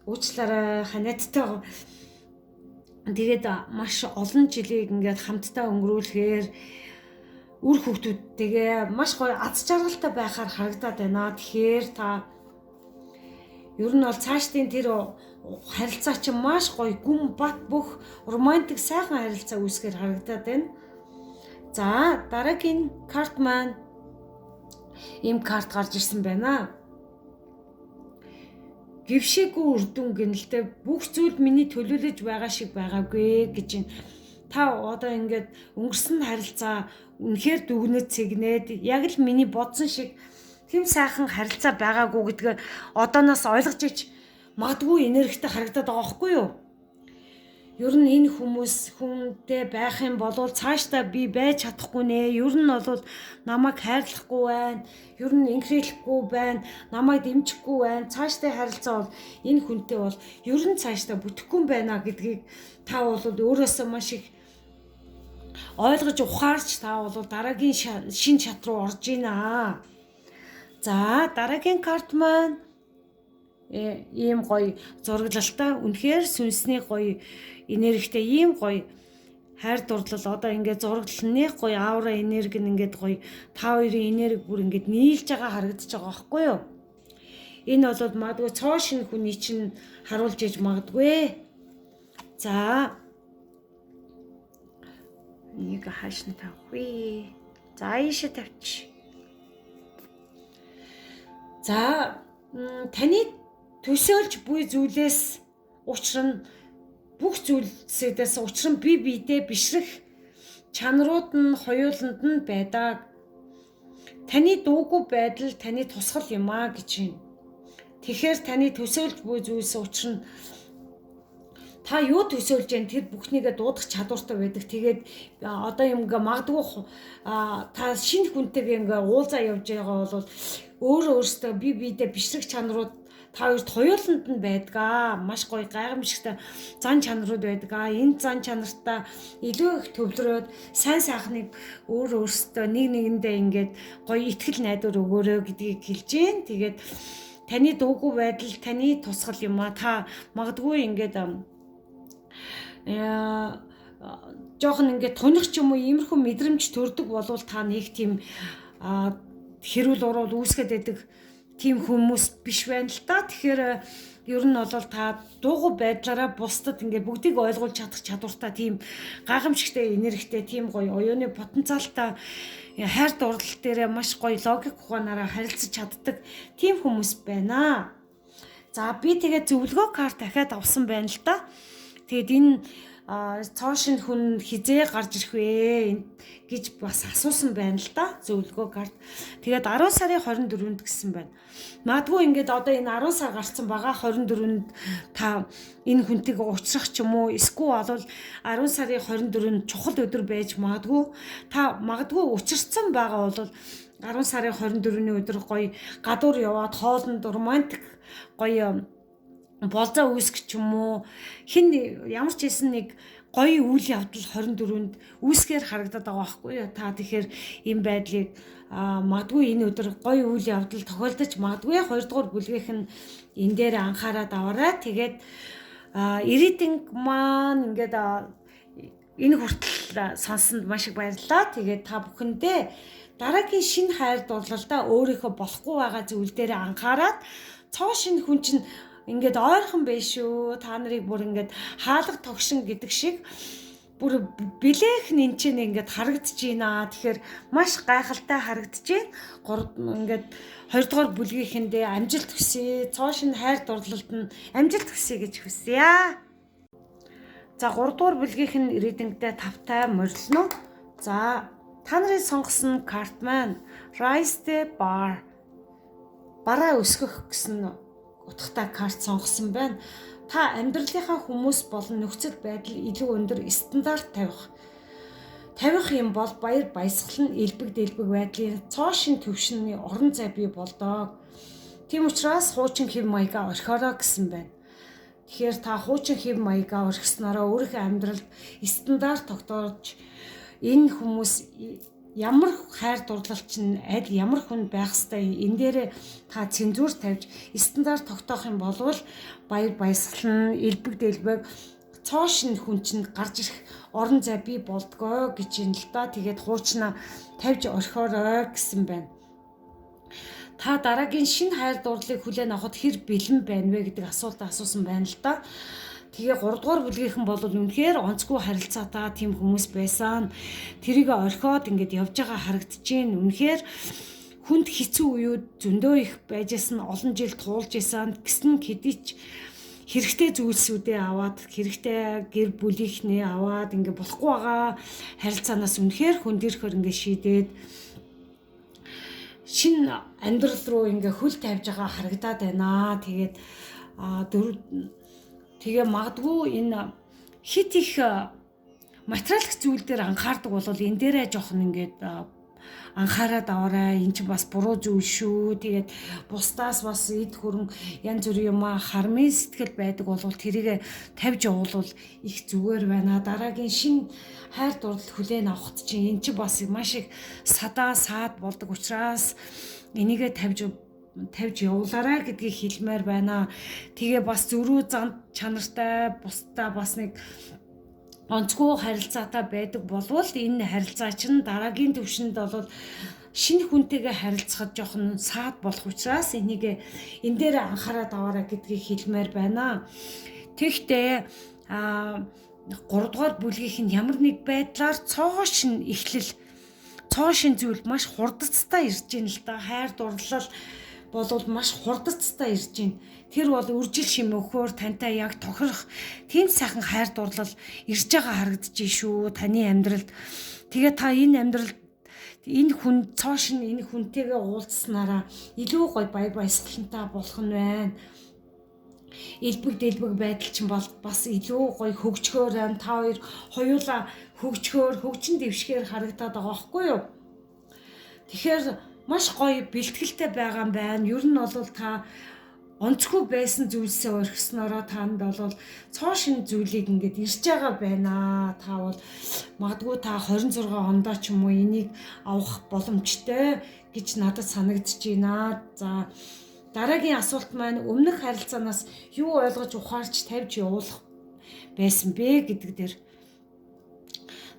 уучлаарай ханиадтай. Тэгээд маш олон жилийг ингээд хамтдаа өнгөрүүлэхээр үр хөвгтүүдтэйгээ маш гоё аз жаргалтай байхаар харагдаад байна. Тэгэхээр та ер нь бол цаашдын тэр харилцаа чинь маш гоё, гүн бат бүх романтик сайхан харилцаа үүсгэр харагдаад байна. За дараагийн карт маань ийм карт гарч ирсэн байна. Гівшээгүй үр дүн гэнэлтэй бүх зүйл миний төлөөлөж байгаа шиг байгаагүй гэж байна. Та одоо ингээд өнгөрсөн харилцаа үнэхээр дүгнэж цэгнээд яг л миний бодсон шиг тийм сайхан харилцаа байгаагүй гэдгээ одооноос ойлгож ич магадгүй энергитэй харагдаад байгаа байхгүй юу? Ер нь энэ хүмүүс хүнтэй байх юм бол цаашдаа би байж чадахгүй нэ. Ер нь бол намайг хайрлахгүй байна. Ер нь инхрэлэхгүй байна. Намайг дэмжихгүй байна. Цаашдаа харилцаа бол энэ хүнтэй бол ер нь цаашдаа бүтэхгүй юм байна гэдгийг та бол өөрөөсөө маш их ойлгож ухаарч та бол дараагийн шин чат руу орж ийна. За дараагийн карт маань ийм гоё зураглалтай үнэхээр сүнсний гоё энергитэй ийм гоё хайр дурлал одоо ингээд зураглалны гоё аура энерги нь ингээд гоё та хоёрын энерги бүр ингээд нийлж байгаа харагдаж байгаа байхгүй юу? Энэ бол магадгүй цоо шинэ хүний чинь харуулж иж магадгүй. За нэг хааш нь тавьхгүй. За ийшээ тавьчих. За таны төсөөлж буй зүйлээс учир нь бүх зүйлсээс учир нь бие биедээ бишрэх чанарууд нь хоёуланд нь байдаг. Таны дуугүй байдал таны тусгал юм а гэж байна. Тэгэхээр таны төсөөлж буй зүйлс учир нь та юу төсөөлж जैन тэр бүхнийгээ дуудах чадвартай байдаг. Тэгээд одоо юм ингээ магадгүй та шинэ хүнтэйгээ ингээ уулзаа явж байгаа бол өөрөөсөө бие биедээ бишрэх чанарууд та хоёрт хоёуланд нь байдгаа. Маш гоё гайхамшигтай зан чанарууд байдгаа. Энэ зан чанартаа илүү их төвлөрөөд сайн сайхныг өөрөөсөө нэг нэгэндээ ингээд гоё ихтгэл найдвар өгөөрэй гэдгийг хэлж гин. Тэгээд таны дуугүй байдал таны тусгал юм а. Та магадгүй ингээд жоохон ингээд туних ч юм уу иймэрхүү мэдрэмж төрдөг болвол та нэг тийм хэрүүл уруул үүсгээд байдаг тийм хүмүүс биш байна л да. Тэгэхээр ер нь бол та дуугүй байдлаараа бусдад ингээд бүгдийг ойлгуулж чадах чадвартай тийм гайхамшигтай энергитэй тийм гоё оюуны потенциалтай хайр дурлал дээр маш гоё логик ухаанаараа харилцаж чаддаг тийм хүмүүс байна. За би тэгээ зөвлөгөө карт дахиад авсан байна л да. Тэгээд энэ цоошин хүн хизээ гарч ирэх вэ гэж бас асуусан байна л да. Зөвлөгөө карт. Тэгээд 10 сарын 24-нд гэсэн байна. Магадгүй ингээд одоо энэ 10 сар гарсан байгаа 24-нд та энэ хүнтэйгээ уулзах ч юм уу эсвэл бол 10 сарын 24-нд чухал өдөр байж магадгүй та магадгүй учирсан байгаа бол 10 сарын 24-ний өдөр гоё гадуур яваад хоолнд романтик гоё болзаа үүсгэх ч юм уу хин ямар ч хэлсэн нэг гоё үйл явдал 24-нд үүсгээр харагдаад байгаа байхгүй юу? Та тэгэхээр энэ байдлыг магадгүй энэ өдөр гоё үйл явдал тохиолдож магадгүй 2 дугаар бүлгийнх нь энэ дээр анхаарал аваарай. Тэгээд ирээдүйн маань ингээд энэ хүртэл сонссонд маш их баярлалаа. Тэгээд та бүхэндээ дараагийн шинэ хайр дурлалдаа өөрийнхөө болохгүй байгаа зүйл дээр анхаарал. Цоо шинэ хүн чинь ингээд ойрхон биш шүү. Та нарыг бүр ингээд хаалга тогшин гэдэг шиг бүр билээх нь энэ чинь ингээд харагдаж байна. Тэгэхээр маш гайхалтай харагдаж байна. Ингээд 2 дугаар бүлгийнхэндээ амжилт хүсье. Цоо шинэ хайр дурлалд нь амжилт хүсье гэж хүсье. За 3 дугаар бүлгийнх нь ирээдүйдээ тавтай морилно. За та нарын сонгосон карт маань Rise the Bar бараа өсгөх гэсэн утгатай карт сонгосон байна. Та амьдралынхаа хүмүүс болон нөхцөл байдал илүү өндөр стандарт тавих юм бол баяр баясгал нь элбэг дэлбэг байдлын цоо шин төвшинний орон зай бий болдог. Тийм учраас хуучин хэв маягаа орхиороо гэсэн байна. Тэгэхээр та хуучин хэв маягаа орхиснараа өөрийнхөө амьдралд стандарт тогтоож энэ хүмүүс ямар хайр дурлал чинь аль ямар хүн байх ёстой энэ дээр та цензуур тавьж стандарт тогтоох юм бол баяр баясгал нь элбэг дэлбэг цоо шин хүн чинь гарч ирэх орон зай бий болдгоо гэж юм л да. Тэгээд хуучнаа тавьж орхиорой гэсэн байна. Та дараагийн шинэ хайр дурлалыг хүлээн авахд хэр бэлэн байна вэ гэдэг асуултаа асуусан байна л да. Тэгээ 3 дугаар бүлгийнхэн бол үнэхээр онцгүй харилцаатай тийм хүмүүс байсан. Тэрийг орхиод ингээд явж байгаа харагдаж байна. Үнэхээр хүнд хэцүү үеуд зөндөө их байжсэн нь олон жил туулж исэн гэсэн хэдийч хэрэгтэй зүйлсүүдээ аваад хэрэгтэй гэр бүлийнхнээ аваад ингээд болохгүй байгаа харилцаанаас үнэхээр хүнд ирэхээр ингээд шийдээд шинэ амьдрал руу ингээ хөл тавьж байгаа харагдаад байна. Тэгээд тэгээ магадгүй энэ хит их материалх зүйл дээр анхаардаг бол энэ дээрээ жоохон ингээд анхаарад аваарай. Энд чинь бас буруу зүйл шүү. Тэгээд бусдаас бас эд хөрөн янз бүрийн юм хармын сэтгэл байдаг бол тэрийг тавьж явуулвал их зүгээр байна. Дараагийн шинэ хайр дурлал хүлээн авахд чинь эн чинь бас маш их саад болдог учраас энийгээ тавьж явуулаарай гэдгийг хэлмээр байна. Тэгээ бас зөрүү зан чанартай бусдаа бас нэг онцгой харилцаатай байдаг болвол энэ харилцаа чинь дараагийн төвшөнд бол шинэ хүнтэйгээ харилцахад жоохон саад болох учраас энийг энэ дээр анхаарал аваарай гэдгийг хэлмээр байна. Тэгэхдээ 3 дугаар бүлгийнх нь ямар нэг байдлаар цоо шин зүйл маш хурдцтай ирж байна л да. Хайр дурлал болвол маш хурдцтай ирж байна. Тэр бол үржил шимөөхөөр тантай яг тохирох тийм сайхан хайр дурлал ирж байгаа харагдаж шүү таны амьдралд. Тэгээ та энэ амьдралд энэ хүн цоо шин энэ хүнтэйгээ уулзснараа илүү гоё баяр баясгалантай болох нь байна. Элбэг дэлбэг байдал чинь бол бас илүү гоё хөгжгөөр байна. Та хоёр хоёулаа хөгжин дэвшгээр харагдаад байгаа байхгүй юу? Тэгэхээр маш гоё бэлтгэлтэй байгаа юм байна. Ер нь бол та онцгүй байсан зүйлсээ орхиснороо танд бол цоо шин зүйлийг ингээд ирж байгаа байна. Та бол магадгүй та 26 ондоо ч юм уу энийг авах боломжтой гэж надад санагдаж байна. За дараагийн асуулт маань өмнөх харилцаанаас юу ойлгож ухаарч тавьж явуулах байсан бэ гэдэг дээр.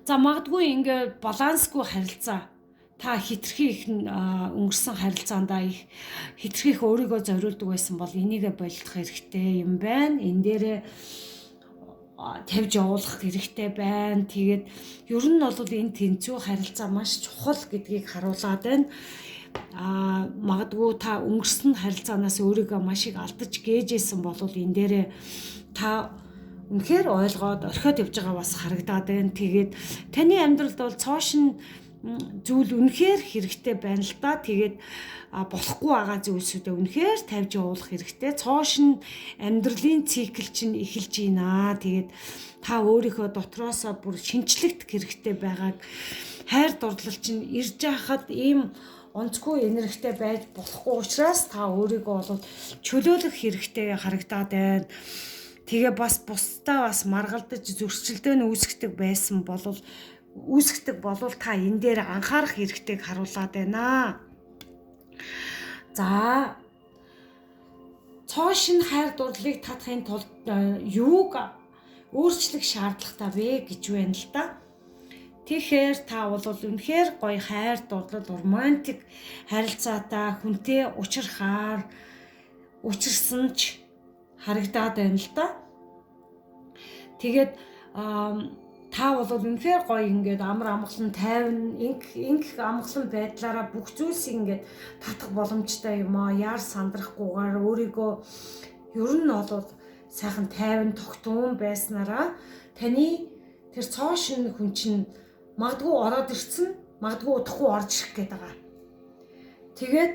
За магадгүй ингээд балансгүй харилцаа та хитрхи их өнгөрсөн харилцаандаа их хитрхи их өөрийгөө зориулдаг байсан бол энийгээ болдох хэрэгтэй юм байна. Энэ дээрээ тавьж явуулах хэрэгтэй байна. Тэгээд ер нь бол энэ тэнцүү харилцаа маш чухал гэдгийг харуулад байна. Магадгүй та өнгөрсөн харилцаанаас өөрийгөө маш их алдаж гээжсэн бол энэ дээрээ та үнэхээр ойлгоод орхиод явж байгаа бас харагдаад байна. Тэгээд таны амьдралд бол цоо шин зүйл үнэхээр хэрэгтэй байна л да. Тэгээд болохгүй байгаа зүйлсүүдээ үнэхээр тавьж явуулах хэрэгтэй. Цоо шин амьдралын цикл чинь эхэлж байна. Тэгээд та өөрийнхөө дотроосоо бүр шинчлэгдэх хэрэгтэй байгааг хайр дурлал чинь ирж яхад ийм онцгүй энергитэй байж болохгүй учраас та өөрийгөө бол чөлөөлөх хэрэгтэй харагдаад байна. Тэгээ бас бусдаа бас маргалдаж зөрчилдөөн үүсгдэг болвол та энэ дээр анхаарах хэрэгтэйг харуулад байна. За цоо шин хайр дурлалыг татахын тулд юуг өөрчлөх шаардлагатай вэ гэж байна л да. Тэгэхээр та бол үнэхээр гоё хайр дурлал, романтик харилцаатай хүнтэй учирсан ч харагдаад байна л да. Тэгээд та бол үнэхээр гоё ингээд амар амгалан тайван инх амгалан байдлаараа бүх зүйлсийг ингээд татах боломжтой юм аа. Яар сандрахгүйгээр өөрийгөө ер нь бол сайхан тайван тогтмон байснараа таны тэр цоо шин хүн чинь магадгүй ороод ирсэн, магадгүй удахгүй орж ирэх гээд байгаа. Тэгээд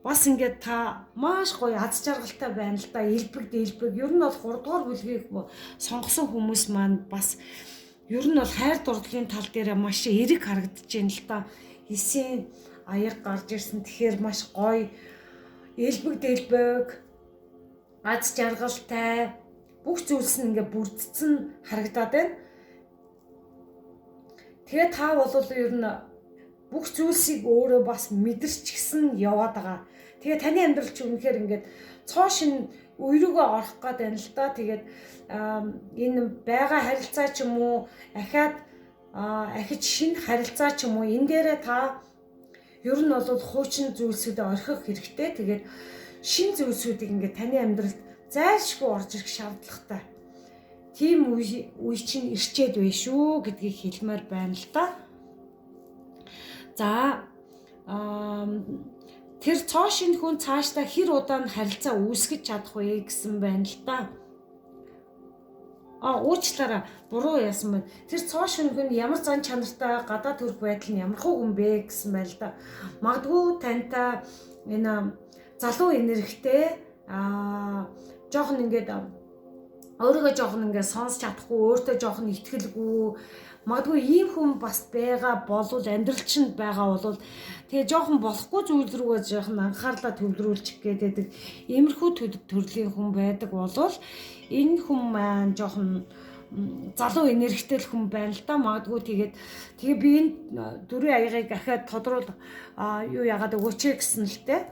бас ингээд та маш гоё аз жаргалтай байна л да. Элбэг. Ер нь бол 3 дугаар бүлгийг сонгосон хүмүүс маань бас ер нь бол хайр дурлалын тал дээр маш эерэг харагдаж байна л да. Эсийн аяг гарч ирсэн. Тэгэхээр маш гоё элбэг, аз жаргалтай бүх зүйлс нь ингээд бүрдсэн харагдаад байна. Тэгээ та бол ер нь бүх зүйлсийг өөрөө бас мэдэрч гисэн яваад байгаа. Тэгээ таны амьдрал чи үнэхээр ингээд цоо шин үе рүүгээ орох гээд байна л да. Тэгээд энэ байгаа харилцаа ч юм уу ахиж шинэ харилцаа ч юм уу энэ дээрээ та ер нь бол хуучин зүйлсүүдэд орхих хэрэгтэй. Тэгээд шинэ зүйлсүүдийг ингээд таны амьдралд зайлшгүй орж ирэх шаардлагатай. Тийм үе чинь ирчээд байна шүү гэдгийг хэлмээр байна л да. За тэр цоо шин хүн цаашдаа хэр удаан харилцаа үүсгэж чадах вэ гэсэн байна л да. Уучлаарай, буруу яасан байна. Тэр цоо шин хүн ямар зан чанартай, гадаа төрх байдал нь ямар хүн бэ гэсэн байна л да. Магадгүй тантай энэ залуу энергитэй жоохон ингээд өөрийгөө жоохон ингээд сонсч чадахгүй, өөртөө жоохон итгэлгүй, магадгүй ийм хүн бас байгаа болвол амьдрал чинь байгаа болвол тэгээ жоохон болохгүй зүйл рүүгээ жоохон анхаарлаа төвлөрүүлчих гэдэг иймэрхүү төрлийн хүн байдаг болвол энэ хүн маань жоохон залуу энергитэй хүн байна л да. Магадгүй тэгээ би энэ дөрвийн аягыг дахиад юу яагаад өгөөч гэсэн л дээ.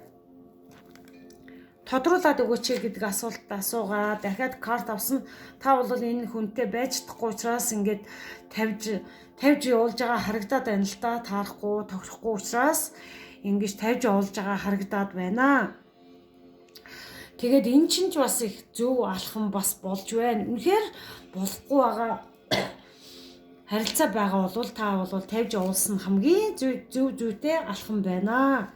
Тодруулаад өгөөч гэдэг асуултад асуугаа. Дахиад карт авсан. Та бол энэ хүнтэй байж чадахгүй учраас ингээд тавьж явуулж байгаа харагдаад байна л да. Таарахгүй, тохирохгүй учраас ингэж тавьж явуулж байгаа харагдаад байна. Тэгээд эн чинь ч бас их зөв алхам бас болж байна. Үнэхээр болохгүй байгаа харилцаа байгаа бол та бол тавьж явуулсан хамгийн зөв зүйтэй алхам байна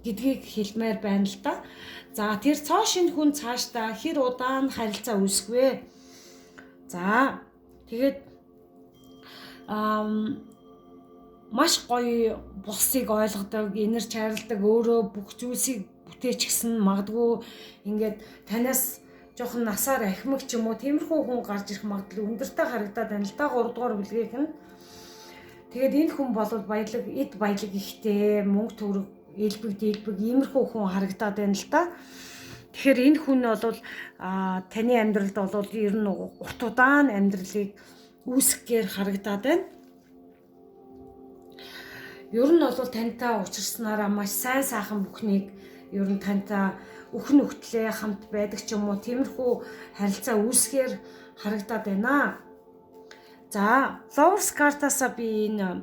гэдгийг хэлмээр байна л да. За тэр цоо шин хүн цаашдаа хэр удаан харилцаа үүсэх вэ? За тэгээд маш гоё бусыг ойлгодог, энерж хайрладаг, өөрөө бүх зүйлсийг бүтээчихсэн, магадгүй ингээд танаас жоохон насаар ахимаг ч юм уу тиймэрхүү хүн гарч ирэх магадлал өндөртэй харагдаад байна л да. 3 дугаар бүлгийнх нь. Тэгээд энэ хүн бол эд баялаг ихтэй, мөнгө төгрөг элбэг иймэрхүү хүн харагдаад байна л да. Тэгэхээр энэ хүн бол таны амьдралд бол ер нь урт удаан амьдралыг үүсгэхээр харагдаад байна. Ер нь бол тантай уулзсанараа маш сайн сайхан бүхнийг ер нь тантай өхн өгтлээ хамт байдаг ч юм уу тиймэрхүү харилцаа үүсгэхээр харагдаад байна. За, Lovers картаасаа би энэ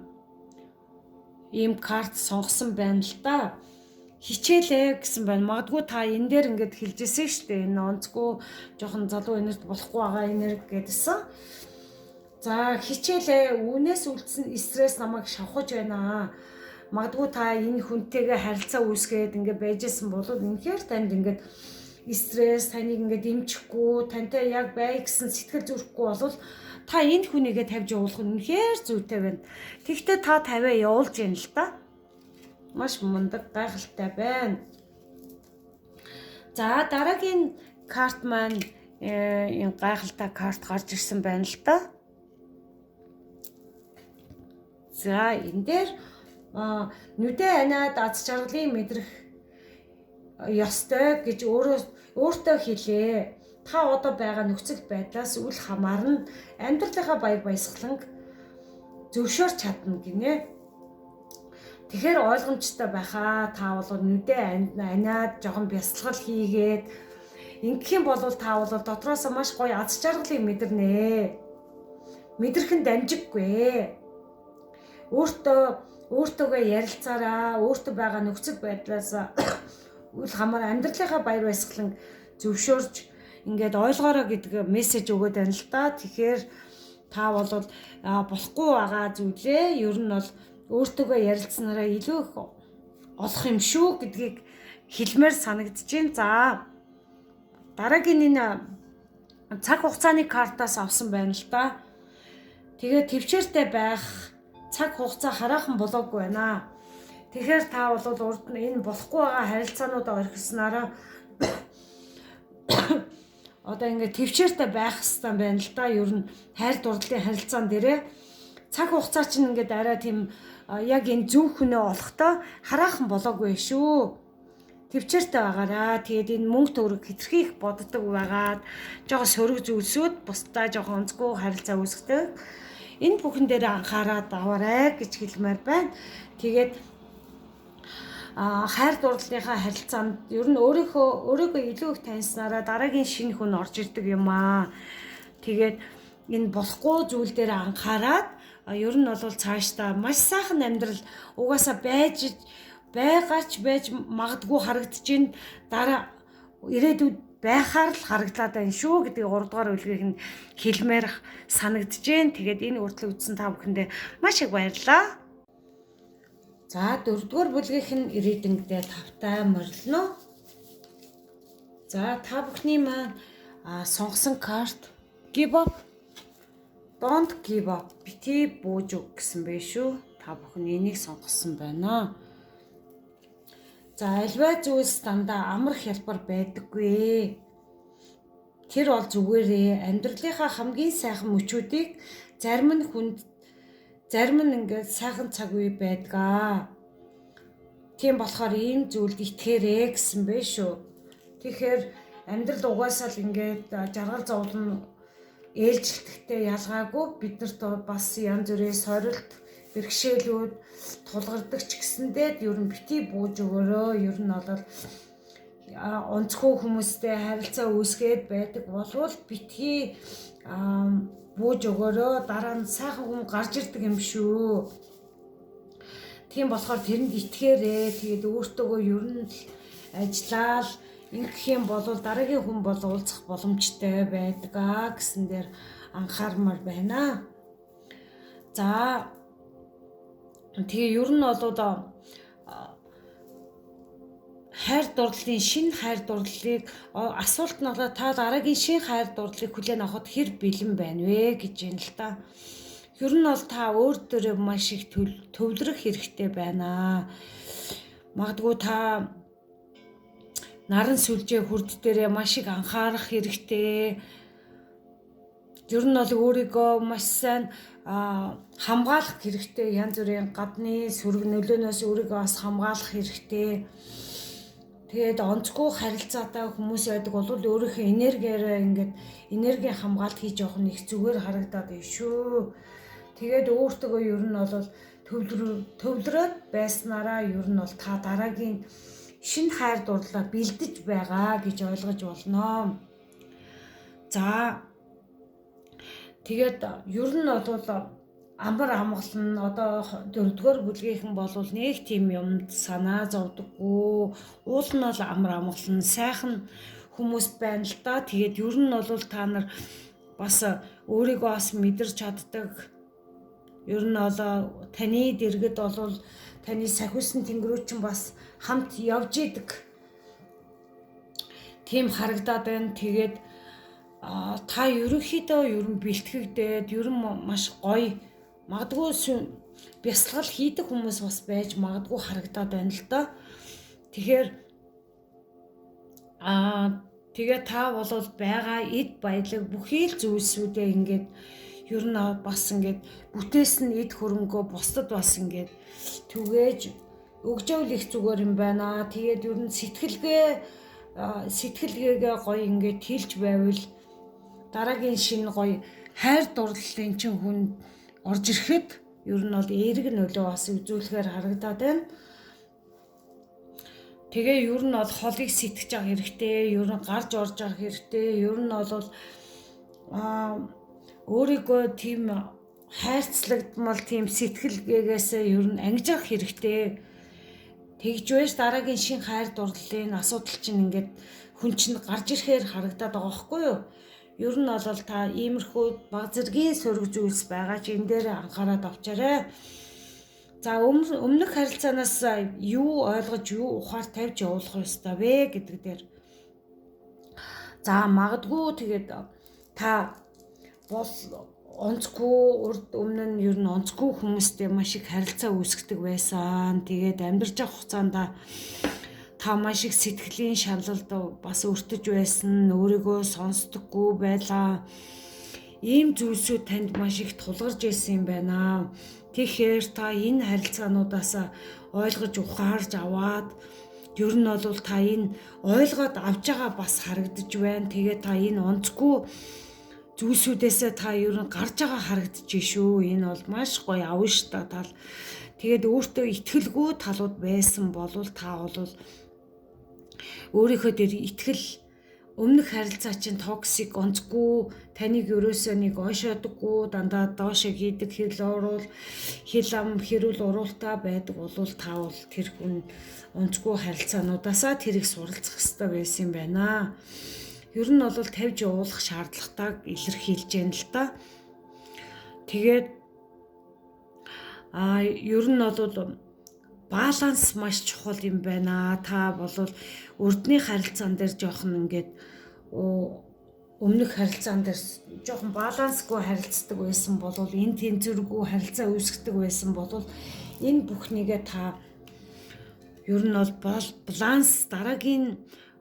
ийм карт сонгосон байна л да. Хичээлээ гэсэн байна. Магадгүй та энэ дээр ингээд хэлжсэн шүү дээ. Энэ онцгүй жоохон залуу энерги болохгүй байгаа энерги гэдсэн. За, хичээлээ үүнээс үлдсэн стресс намайг шавхаж байна. Магадгүй та энэ хүнтэйгээ харилцаа үүсгээд ингээд байжсэн бол үнэхээр танд ингээд стресс таныг ингээд дэмжихгүй, тантай яг бай гэсэн сэтгэл зүрэхгүй бол та энэ хүнийгээ тавьж явуулах нь үнэхээр зүйтэй байна. Тэгвэл та тавиа явуулж яана л та. Маш мундаг гайхалтай байна. За дараагийн карт маань энэ гайхалтай карт гарч ирсэн байна л та. За энэ дээр нүдэ анаад аз жаргалыг мэдрэх ёстой гэж өөртөө хэлээ. та одоо байгаа нөхцөл байдлаас үл хамааран амьдралынхаа баяр баясгаланг зөвшөөрч чадна гинэ. Тэгэхээр ойлгомжтой байхаа. Та бол нүдэ аниад жоохон бясалгал хийгээд ингэх юм бол та бол дотроос маш гоё аз жаргалыг мэдэрнэ. Мэдрэх нь дамжиггүй. Өөртөөгөө ярилцаараа, өөртөө байгаа нөхцөл байдлаас үл хамааран амьдралынхаа баяр баясгалан зөвшөөрж ингээд ойлгоорой гэдэг мессеж өгөөд байна л да. Тэгэхээр та бол болохгүй байгаа зүйлээ ер нь бол өөртөөгөө ярилцсанараа илүү их олох юм шүү гэдгийг хэлмээр санагдаж байна. За дараагийн энэ цаг хугацааны картаас авсан байна л да. Тэгээд төвчээртэй байх цаг хугацаа хараахан болоогүй байна. Тэгэхээр та бол урд нь энэ болохгүй байгаа харилцаануудаа орхиснараа одоо ингээд төвчээртэй байх хэрэгтэй байна л да. Ер нь хайр дурлалын харилцаан дээрээ цаг хугацаа чинь ингээд арай тийм яг энэ зөв хүнээ олохдоо хараахан болоогүй шүү. Төвчээртэй байгаараа. Тэгээд энэ мөнгө төгрөг хэтэрхий их боддог байгаад жоохон сөрөг зүйлсүүд бусдаа жоохон онцгүй харилцаа үүсгдэг. Энэ бүхэн дээр анхаарал аваарай гэж хэлмээр байна. Тэгээд хайр дурлалынхаа харилцаанд ер нь өөрийгөө илүү их таньснараа дараагийн шинэ хүн орж ирдэг юм аа. Тэгээд энэ болохгүй зүйл дээр анхаарад ер нь бол цаашдаа маш сайхан амьдрал угаасаа байж магадгүй харагдаж ин дараа ирээдүйд байхаар л харагдлаад байна шүү гэдэг 3 дугаар үлгийг нь хэлмээр санагдаж байна. Тэгээд энэ үргэлж үзсэн та бүхэндээ маш их баярлалаа. За 4 дугаар бүлгийнх нь ирээдүйдээ тавтай морилно. За та бүхний маань сонгосон карт give up, don't give up, бити бууж өг гэсэн бэ шүү. Та бүхэн энийг сонгосон байна. За альва зүйлс дандаа амар хялбар байдаггүй. Тэр бол зүгээрээ амьдралынхаа хамгийн сайхан мөчүүдийг зарим нь ингээд сайхан цаг үе байдгаа. Тийм болохоор ийм зүйлд итгээрэй гэсэн бэ шүү. Тэгэхээр амьдрал угаасаа л ингээд жаргал зовлон ээлжилтэхтэй ялгаагүй биднэрт бас янз бүрийн сорилт бэрхшээлүүд тулгардаг ч гэсэндээ ер нь бити бууж өгөөрөө. Ер нь бол онцгүй хүмүүстэй харилцаа үүсгээд байдаг болвол битгий бууж өгөөрөө. Дараа нь сайхан хүн гарч ирдэг юм шүү. Тийм болохоор тэрэнд итгээрэй. Тэгээд өөртөөгөө ер нь ажиллаад ингэх юм бол дараагийн хүн бол уулзах боломжтой байдгаа гэсэн дээр анхаармаар байна. За тэгээ ер нь бол хайр дурлалын шинэ хайр дурлалыг асуулт нь та дараагийн шинэ хайр дурлалыг хүлээн авахд хэр бэлэн байна вэ гэж юм л та. Ер нь бол та өөр дөрөө маш их төвлөрөх хэрэгтэй байна. Магадгүй та наран сүлжээ хүрд дээрээ маш их анхаарах хэрэгтэй. Ер нь бол өөрийгөө маш сайн хамгаалах хэрэгтэй. Янз бүрийн гадны сөрөг нөлөөнөөс өөрийгөө бас хамгаалах хэрэгтэй. Тэгээд онцгүй харилцаатай хүмүүс байдаг бол өөрийнхөө энергиаараа ингээд энерги хамгаалт хийж явах нь их зүгээр харагдаад байна шүү. Тэгээд өөртөө ер нь бол төвлөрөөд байснараа ер нь бол та дараагийн шинэ хайр дурлалаа бэлдэж байгаа гэж ойлгож болно. За тэгээд ер нь бол амар амгалан одоо 4-р бүлгийнхэн бол нэг тийм юмд санаа зовдөггүй. Уул нь бол амар амгалан сайхан хүмүүс байна л да. Тэгээд ер нь бол та нар бас өөрийгөө бас мэдэрч чаддаг. Ер нь бол таны дэргэд бол таны сахиусан тэнгэрүүд чинь бас хамт явж идэг. Тийм харагдаад байна. Тэгээд та ерөнхийдөө ер нь бэлтгэгдээд ер нь маш гоё магадгүй бясалгал хийдэг хүмүүс бас байж магадгүй харагдаад байна л да. Тэгэхээр тэгээ та бол байгаа эд баялаг бүхий л зүйлсүүдээ ингээд ер нь бас ингээд бүтээсэн эд хөрөнгөө бусдад бас ингээд түгээж өгжөөл их зүгээр юм байна. Тэгээд ер нь сэтгэлгээ сэтгэлгээгээ гоё ингээд хэлж байвал дараагийн шинэ гоё хайр дурлалын чинь хүн орж ирэхэд ер нь бол эерэг нөлөө бас үзүүлэхээр харагдаад байна. Тэгээ ер нь бол холыг сэтгэж авах хэрэгтэй, ер нь гарч орж авах хэрэгтэй, ер нь бол өөрийгөө тийм хайрцлагдмал тийм сэтгэлгээгээсээ ер нь ангиж авах хэрэгтэй. Тэгж байж дараагийн шин хайр дурлалын асуудал чинь ингээд хүн чинь гарч ирэхээр харагдаад байгаа байхгүй юу? Ер нь бол та иймэрхүү баг зэргийн сөрөг зүйлс байгаа ч энэ дээр анхаарал авчаарай. За өмнөх харилцаанаас юу ойлгож юу ухаар тавьж явуулах ёстой вэ гэдэг дээр. За магадгүй тэгээд та бол онцгүй урд өмнө нь ер нь онцгүй хүмүүстэй маш их харилцаа үүсгдэг байсан. Тэгээд амьдарч явах хугацаанд та маш их сэтгэлийн шаналлд бас өртөж байсан, өөрийгөө сонсдоггүй байлаа. Ийм зүйлсүүд танд маш их тулгарч ирсэн юм байна. Тэгэхээр та энэ харилцаануудаас ойлгож ухаарж аваад ер нь бол та энэ ойлгоод авж байгаа бас харагдаж байна. Тэгээд та энэ онцгүй зүйлсүүдээсээ та ер нь гарч байгаа харагдаж шүү. Энэ бол маш гоё авна тал. Тэгээд өөртөө итгэлгүй талууд байсан болвол та бол өөрийнхөө дээр итгэл өмнөх харилцаа чинь токсик онцгүй таныг ерөөсөө нэг ойшоодоггүй дандаа доошо хийдэг хэл ам хэрүүл уруултаа байдаг болвол та бол тэр хүн онцгүй харилцаануудаасаа тэрийг суралцах хэрэгтэй байсан юм байна. Ер нь бол тавьж явуулах шаардлагатайг илэрхийлж байна л та. Тэгээд ер нь бол баланс маш чухал юм байна. Та бол урдны харилцаан дээр жоохон ингээд өмнөх харилцаан дээр жоохон балансгүй харилцдаг байсан бол энэ тэнцвэргүй харилцаа үүсгдэг байсан бол энэ бүхнийгээ та ер нь бол баланс дараагийн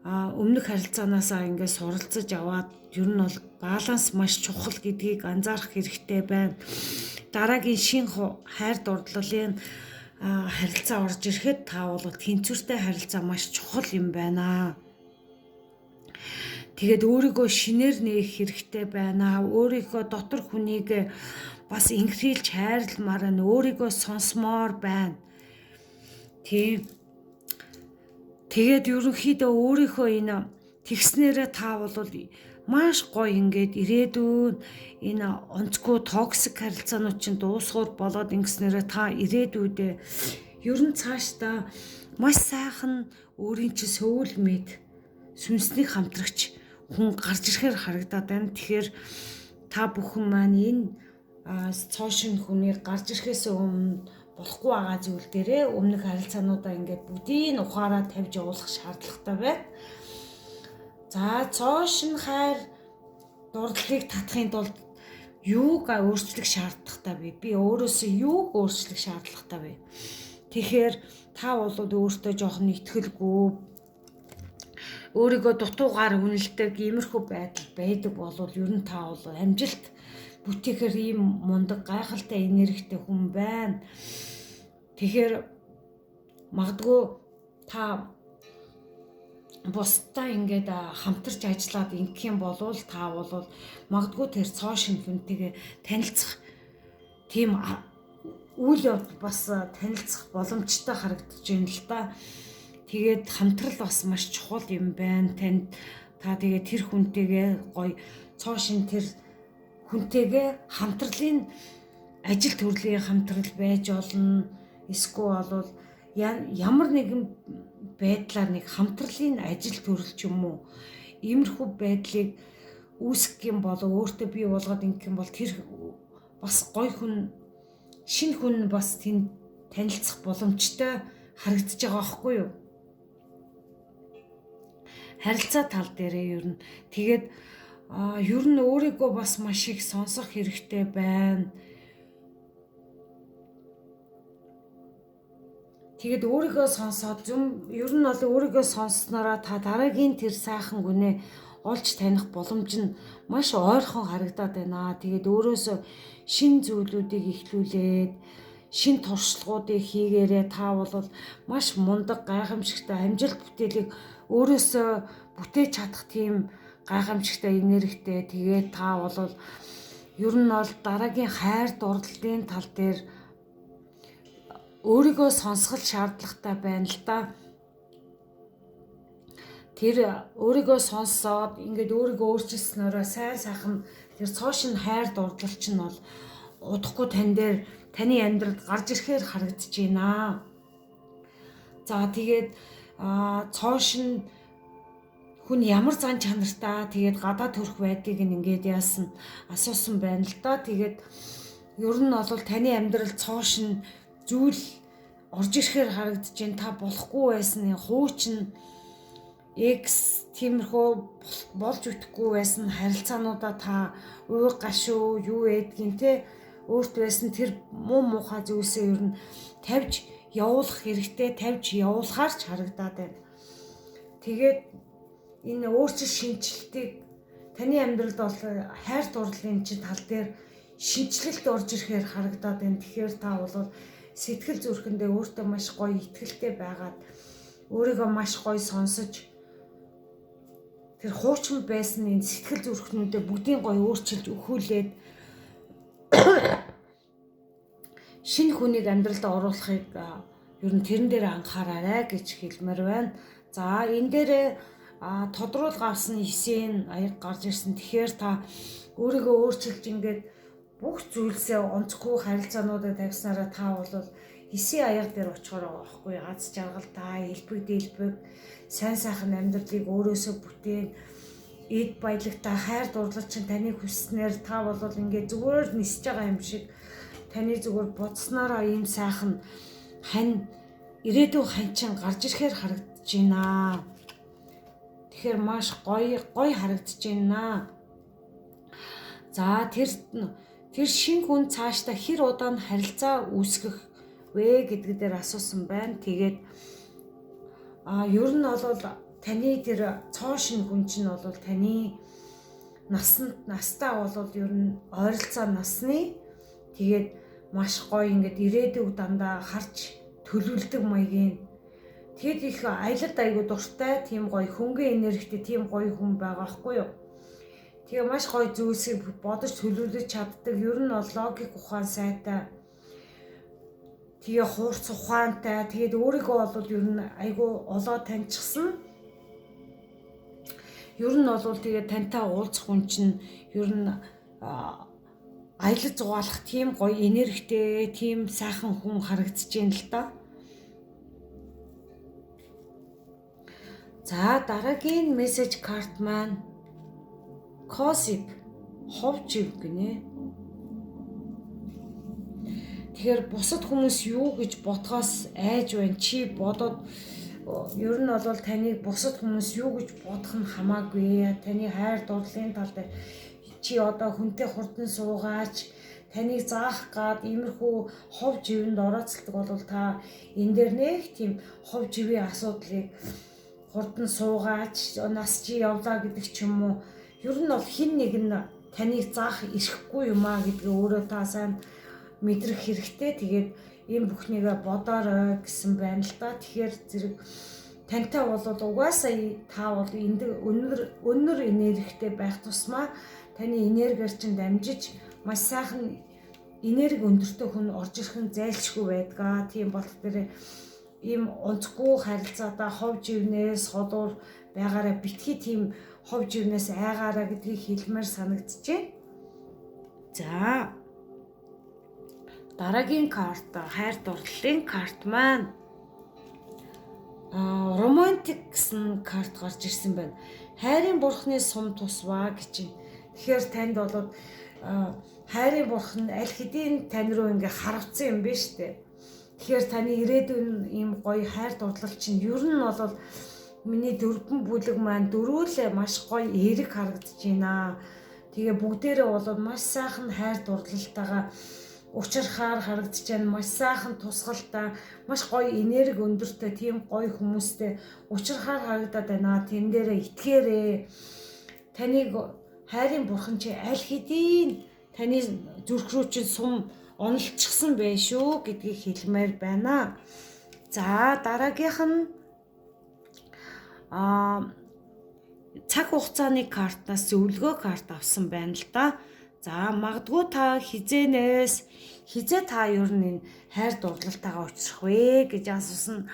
өмнөх харилцаанаасаа ингээд суралцаж аваад ер нь бол баланс маш чухал гэдгийг анзаарах хэрэгтэй байна. Дараагийн шин хайр дурлалын харилцаа орж ирэхэд та бол тэнцвэртэй харилцаа маш чухал юм байна. Тэгээд өөрийгөө шинээр нээх хэрэгтэй байна. Өөрийнхөө дотор хүнийг бас инхрийлж хайрламаар нь өөрийгөө сонсмоор байна. Тэгээд ерөнхийдөө өөрийнхөө энэ тэгснээрээ та бол маш гоё ингээд ирээдүйн энэ онцгүй токсик харилцаанууд чинь дуусгуур болоод ингэснээрээ та ирээдүйдээ ер нь цаашдаа маш сайхан өөрийн чинь сөүлмэд сүнсний хамтрагч хүн гарч ирэхээр харагдаад байна. Тэгэхээр та бүхэн маань энэ цоошин хүний гарч ирэхээс өмнө болохгүй байгаа зүйл дээрээ өмнөх харилцаануудаа ингээд бүгдийг ухаараа тавьж явуулах шаардлагатай байна. За цоошин хайр дурлалыг татахын тулд юуг өөрчлөх шаардлагатай вэ? Би өөрөөсөө юуг өөрчлөх шаардлагатай вэ? Тэгэхээр та бол өөртөө жоохон итгэлгүй өөрийгөө дутуугаар үнэлдэг иймэрхүү байдал байдаг бол ер нь та бол амжилт бүтээхээр ийм мундаг гайхалтай энергитэй хүн байна. Тэгэхээр магадгүй та бусдаа ингээд хамтарч ажиллаад ингэх юм бол та бол магадгүй тэр цоошин хүнтэйгээ танилцах тийм үйл явдал бас танилцах боломжтой харагдаж байна л да. Тэгээд хамтрал бас маш чухал юм байна. Та тэгээд тэр хүнтэйгээ гоё цоошин тэр хүнтэйгээ хамтралын ажил төрлийн хамтрал байж болно. Эсвэл бол ямар нэгэн байдлаар нэг хамтралын ажил төрөл ч юм уу иймэрхүү байдлыг үүсгэх юм бол өөртөө бий болгоод ингэх юм бол тэр бас гоё хүн шинэ хүн бас тэнд танилцах боломжтой харагдаж байгаа байхгүй юу? Харилцаа тал дээрээ ер нь тэгээд ер нь өөрийгөө бас маш их сонсох хэрэгтэй байна. Тэгээд өөрийгөө сонсоод ер нь бол өөрийгөө сонсснороо та дараагийн тэр сайхан гүнээ олж таних боломж нь маш ойрхон харагдаад байна. Тэгээд өөрөөсөө шин зүйлүүдийг ихлүүлээд шин туршлагуудыг хийгээрээ та бол маш мундаг гайхамшигтай амжилт бүтээлийг өөрөөсөө бүтээж чадах тийм гайхамшигтай энергитэй. Тэгээд та бол ер нь бол дараагийн хайр дурлалын тал дээр өөрийгөө сонсгол шаардлагатай байна л да. Тэр өөрийгөө сонсоод ингээд өөрийгөө өөрчилснөөрөө сайн сайхан тэр цоошин хайр дурлал чинь бол удахгүй таны амьдралд гарч ирэхээр харагдаж байна. За тэгээд цоошин хүн ямар зан чанартай тэгээд гадаа төрөх байдгийг ингээд яасан асуусан байна л да. Тэгээд ер нь бол таны амьдрал цоошин зүйл орж ирэхээр харагдаж байна. Та болохгүй байсан хуучин X тиймэрхүү болж үтэхгүй байсан харилцаануудаа та уур гашуу юу ээдгийн те өөрт байсан тэр муу муухай зүйлсээ ер нь тавьж явуулах хэрэгтэй, тавьж явуулахаар ч харагдаад байна. Тэгээд энэ өөрчлөлт шинжилтийг таны амьдралд бол хайр дурлалын чинь тал дээр шинжилэлт орж ирэхээр харагдаад байна. Тэгэхээр та бол сэтгэл зүрхэндээ өөртөө маш гоё итгэлтэй байгаад өөрийгөө маш гоё сонсож тэр хуучин байсан энэ сэтгэл зүрхнүүдээ бүгдийн гоё өөрчилж өхүүлээд шинэ хүнийг амьдралд оруулахыг ер нь тэрэн дээр анхаараарай гэж хэлмээр байна. За энэ дээр тодруулга авсан 9 аяг гарч ирсэн. Тэгэхээр та өөрийгөө өөрчилж ингээд бүх зүйлсээ онцгүй харилцаануудад тавьснараа та бол 9 аяг дээр очихоор байгаа байхгүй. Аз жаргалтай, элбэг дэлбэг, сайн сайхан амьдралыг өөрөөсөө бүтээн эд баялагтай хайр дурлал чинь таны хүснээр та бол ингээд зүгээр нисэж байгаа юм шиг таны зүгээр бодснараа ийм сайхан хань ирээдүйн ханчин гарч ирэхээр харагдаж байна. Тэгэхээр маш гоё харагдаж байна. За тэр шин хүн цаашдаа хэр удаан харилцаа үүсгэх вэ гэдэг дээр асуусан байна. Тэгээд ер нь бол таны тэр цоошин хүн чинь бол таны настаа бол ер нь ойролцоо насны тэгээд маш гоё ингээд ирээдүг дандаа харж төлөвлөдөг маягийн тэгэд их аялалд айгу дуртай тийм гоё хөнгөн энергитэй тийм гоё хүн байгаа байхгүй юу. Тэгээ маш гоё зүйлсийг бодож төлөвлөж чаддаг. Ер нь бол логик ухаан сайтай. Тэгээ хуурц ухаантай. Тэгээд өөрийгөө бол ер нь айгу олоо таньчихсан. Ер нь бол тэгээ тантай уулзах хүн чинь ер нь аялал зугаалах тийм гоё энергитэй, тийм сайхан хүн харагдаж байна л да. За дараагийн мессеж карт маань Косип ховжив гинэ. Тэгэхээр бусад хүмүүс юу гэж бодхоос айж байна. Чи бодоод ер нь бол таныг бусад хүмүүс юу гэж бодох нь хамаагүй. Таны хайр дурлалын тал дээр чи одоо хүнтэй хурдан суугаач, таныг заах гад иймэрхүү хов живэнд орооцолдог бол та энэ дээр нэг тийм хов живийн асуудлыг хурдан суугаач, нас чи явлаа гэдэг ч юм уу. Ер нь бол хин нэг нь таныг заах ирэхгүй юм аа гэдгээ өөрөө та сайн мэдрэх хэрэгтэй. Тэгээд энэ бүхнийгээ бодоорой гэсэн байна л да. Тэгэхээр зэрэг тантай бол угаасаа та бол өнөр энергитэй байх тусмаа таны энергиэр чинь дамжиж маш сайхан энерги өндөртэй хүн орж ирэх нь зайлшгүй байдгаа. Тийм болохоор ийм онцгүй харилцаатаа хов живнээс холуур байгаараа битгий тийм хов живнээс айгаараа гэдгийг хэлмээр санагдчихэ. За дараагийн карт хайр дурлалын карт маань романтик гэсэн карт гарч ирсэн байна. Хайрын бурхны сум тусваа гэж байна. Тэгэхээр танд бол хайрын бурхан аль хэдийн тань руу ингээ харавцсан юм байна шүү дээ. Тэгэхээр таны ирээдүйн ийм гоё хайр дурлал чинь ер нь бол миний дөрвөн бүлэг маань дөрвөлээ маш гоё эерэг харагдаж байна. Тэгээ бүгдээрээ бол маш сайхан хайр дурлалтайгаа учрахаар харагдаж байна. Маш сайхан тусгалтай, маш гоё энерги өндөртэй тийм гоё хүмүүстэй учрахаар харагдаад байна. Тэн дээрээ итгээрээ. Таныг хайрын бурхан чи аль хэдийн таны зүрх рүү чинь сум онолчихсон байх шүү гэдгийг хэлмээр байна. За дараагийнх нь цаг хугацааны картаас зөвлөгөө карт авсан байна л да. За магадгүй та хизээ та ер нь энэ хайр дурлалтайгаа учрах вэ гэж асуусан.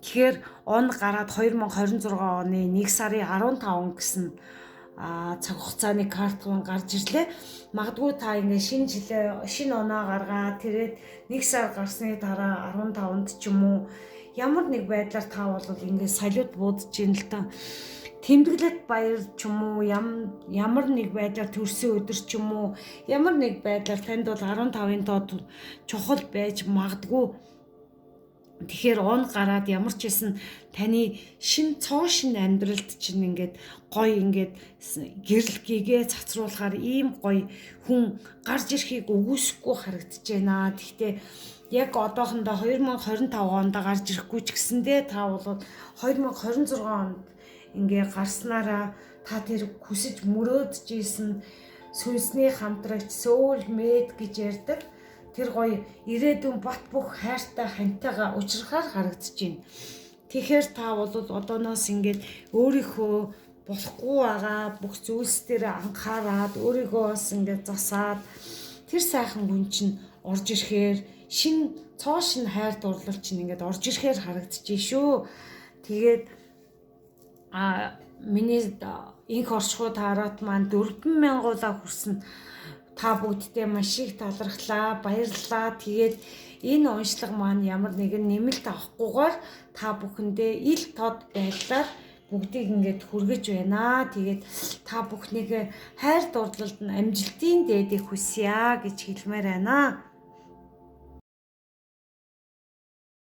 Тэгэхээр он гараад 2026 оны 1 сарын 15 гэсэн цаг хугацааны карт гарч ирлээ. Магадгүй та ингээ шинэ оноо гаргаад тэгээд 1 сар гарсны дараа 15-нд ч юм уу ямар нэг байдлаар та бол ингээ салют буудаж ийн л та. Тэмдэглэлт баяр ч юм уу ямар нэг байдлаар төрсөн өдөр ч юм уу ямар нэг байдлаар танд бол 15-ын доод чухал байж магадгүй. Тэгэхээр он гараад ямар ч хэсэн таны цоо шин амьдралд чинь ингээд гоё ингээд гэрэл гээгээ цацруулахаар ийм гоё хүн гарч ирэхийг үгүйсэхгүй харагдаж байна. Гэхдээ яг одоохондоо 2025 онд гарч ирэхгүй ч гэсэндээ та бол 2026 онд ингээ гарснараа та тэр хүсэж мөрөөдж ийсэн сүнсний хамтрагч soulmate гэж ярьдаг тэр гоё ирээдүйн бат бөх хайртай хантайгаа уулзрахаар харагдаж байна. Тэгэхээр та бол одооноос ингээд өөрийнхөө болохгүй байгаа бүх зүйлс дээр анхаарад өөрийгөө бас ингээд засаад тэр сайхан хүн чинь орж ирэхээр цоо шин хайр дурлал чинь ингээд орж ирэхээр харагдаж байна шүү. Тэгээд миний инх оршихуй тараад маань 4,000 хүрсэн. Та бүгдтэй маш их талархлаа, баярлалаа. Тэгээд энэ уншлага маань ямар нэгэн нэмэлт авахгүйгээр та бүхэндээ ил тод байдлаар бүгдийг ингээд хүргэж байна. Тэгээд та бүхнийг хайр дурлалд нь амжилтын дээдийг хүсье гэж хэлмээр байна.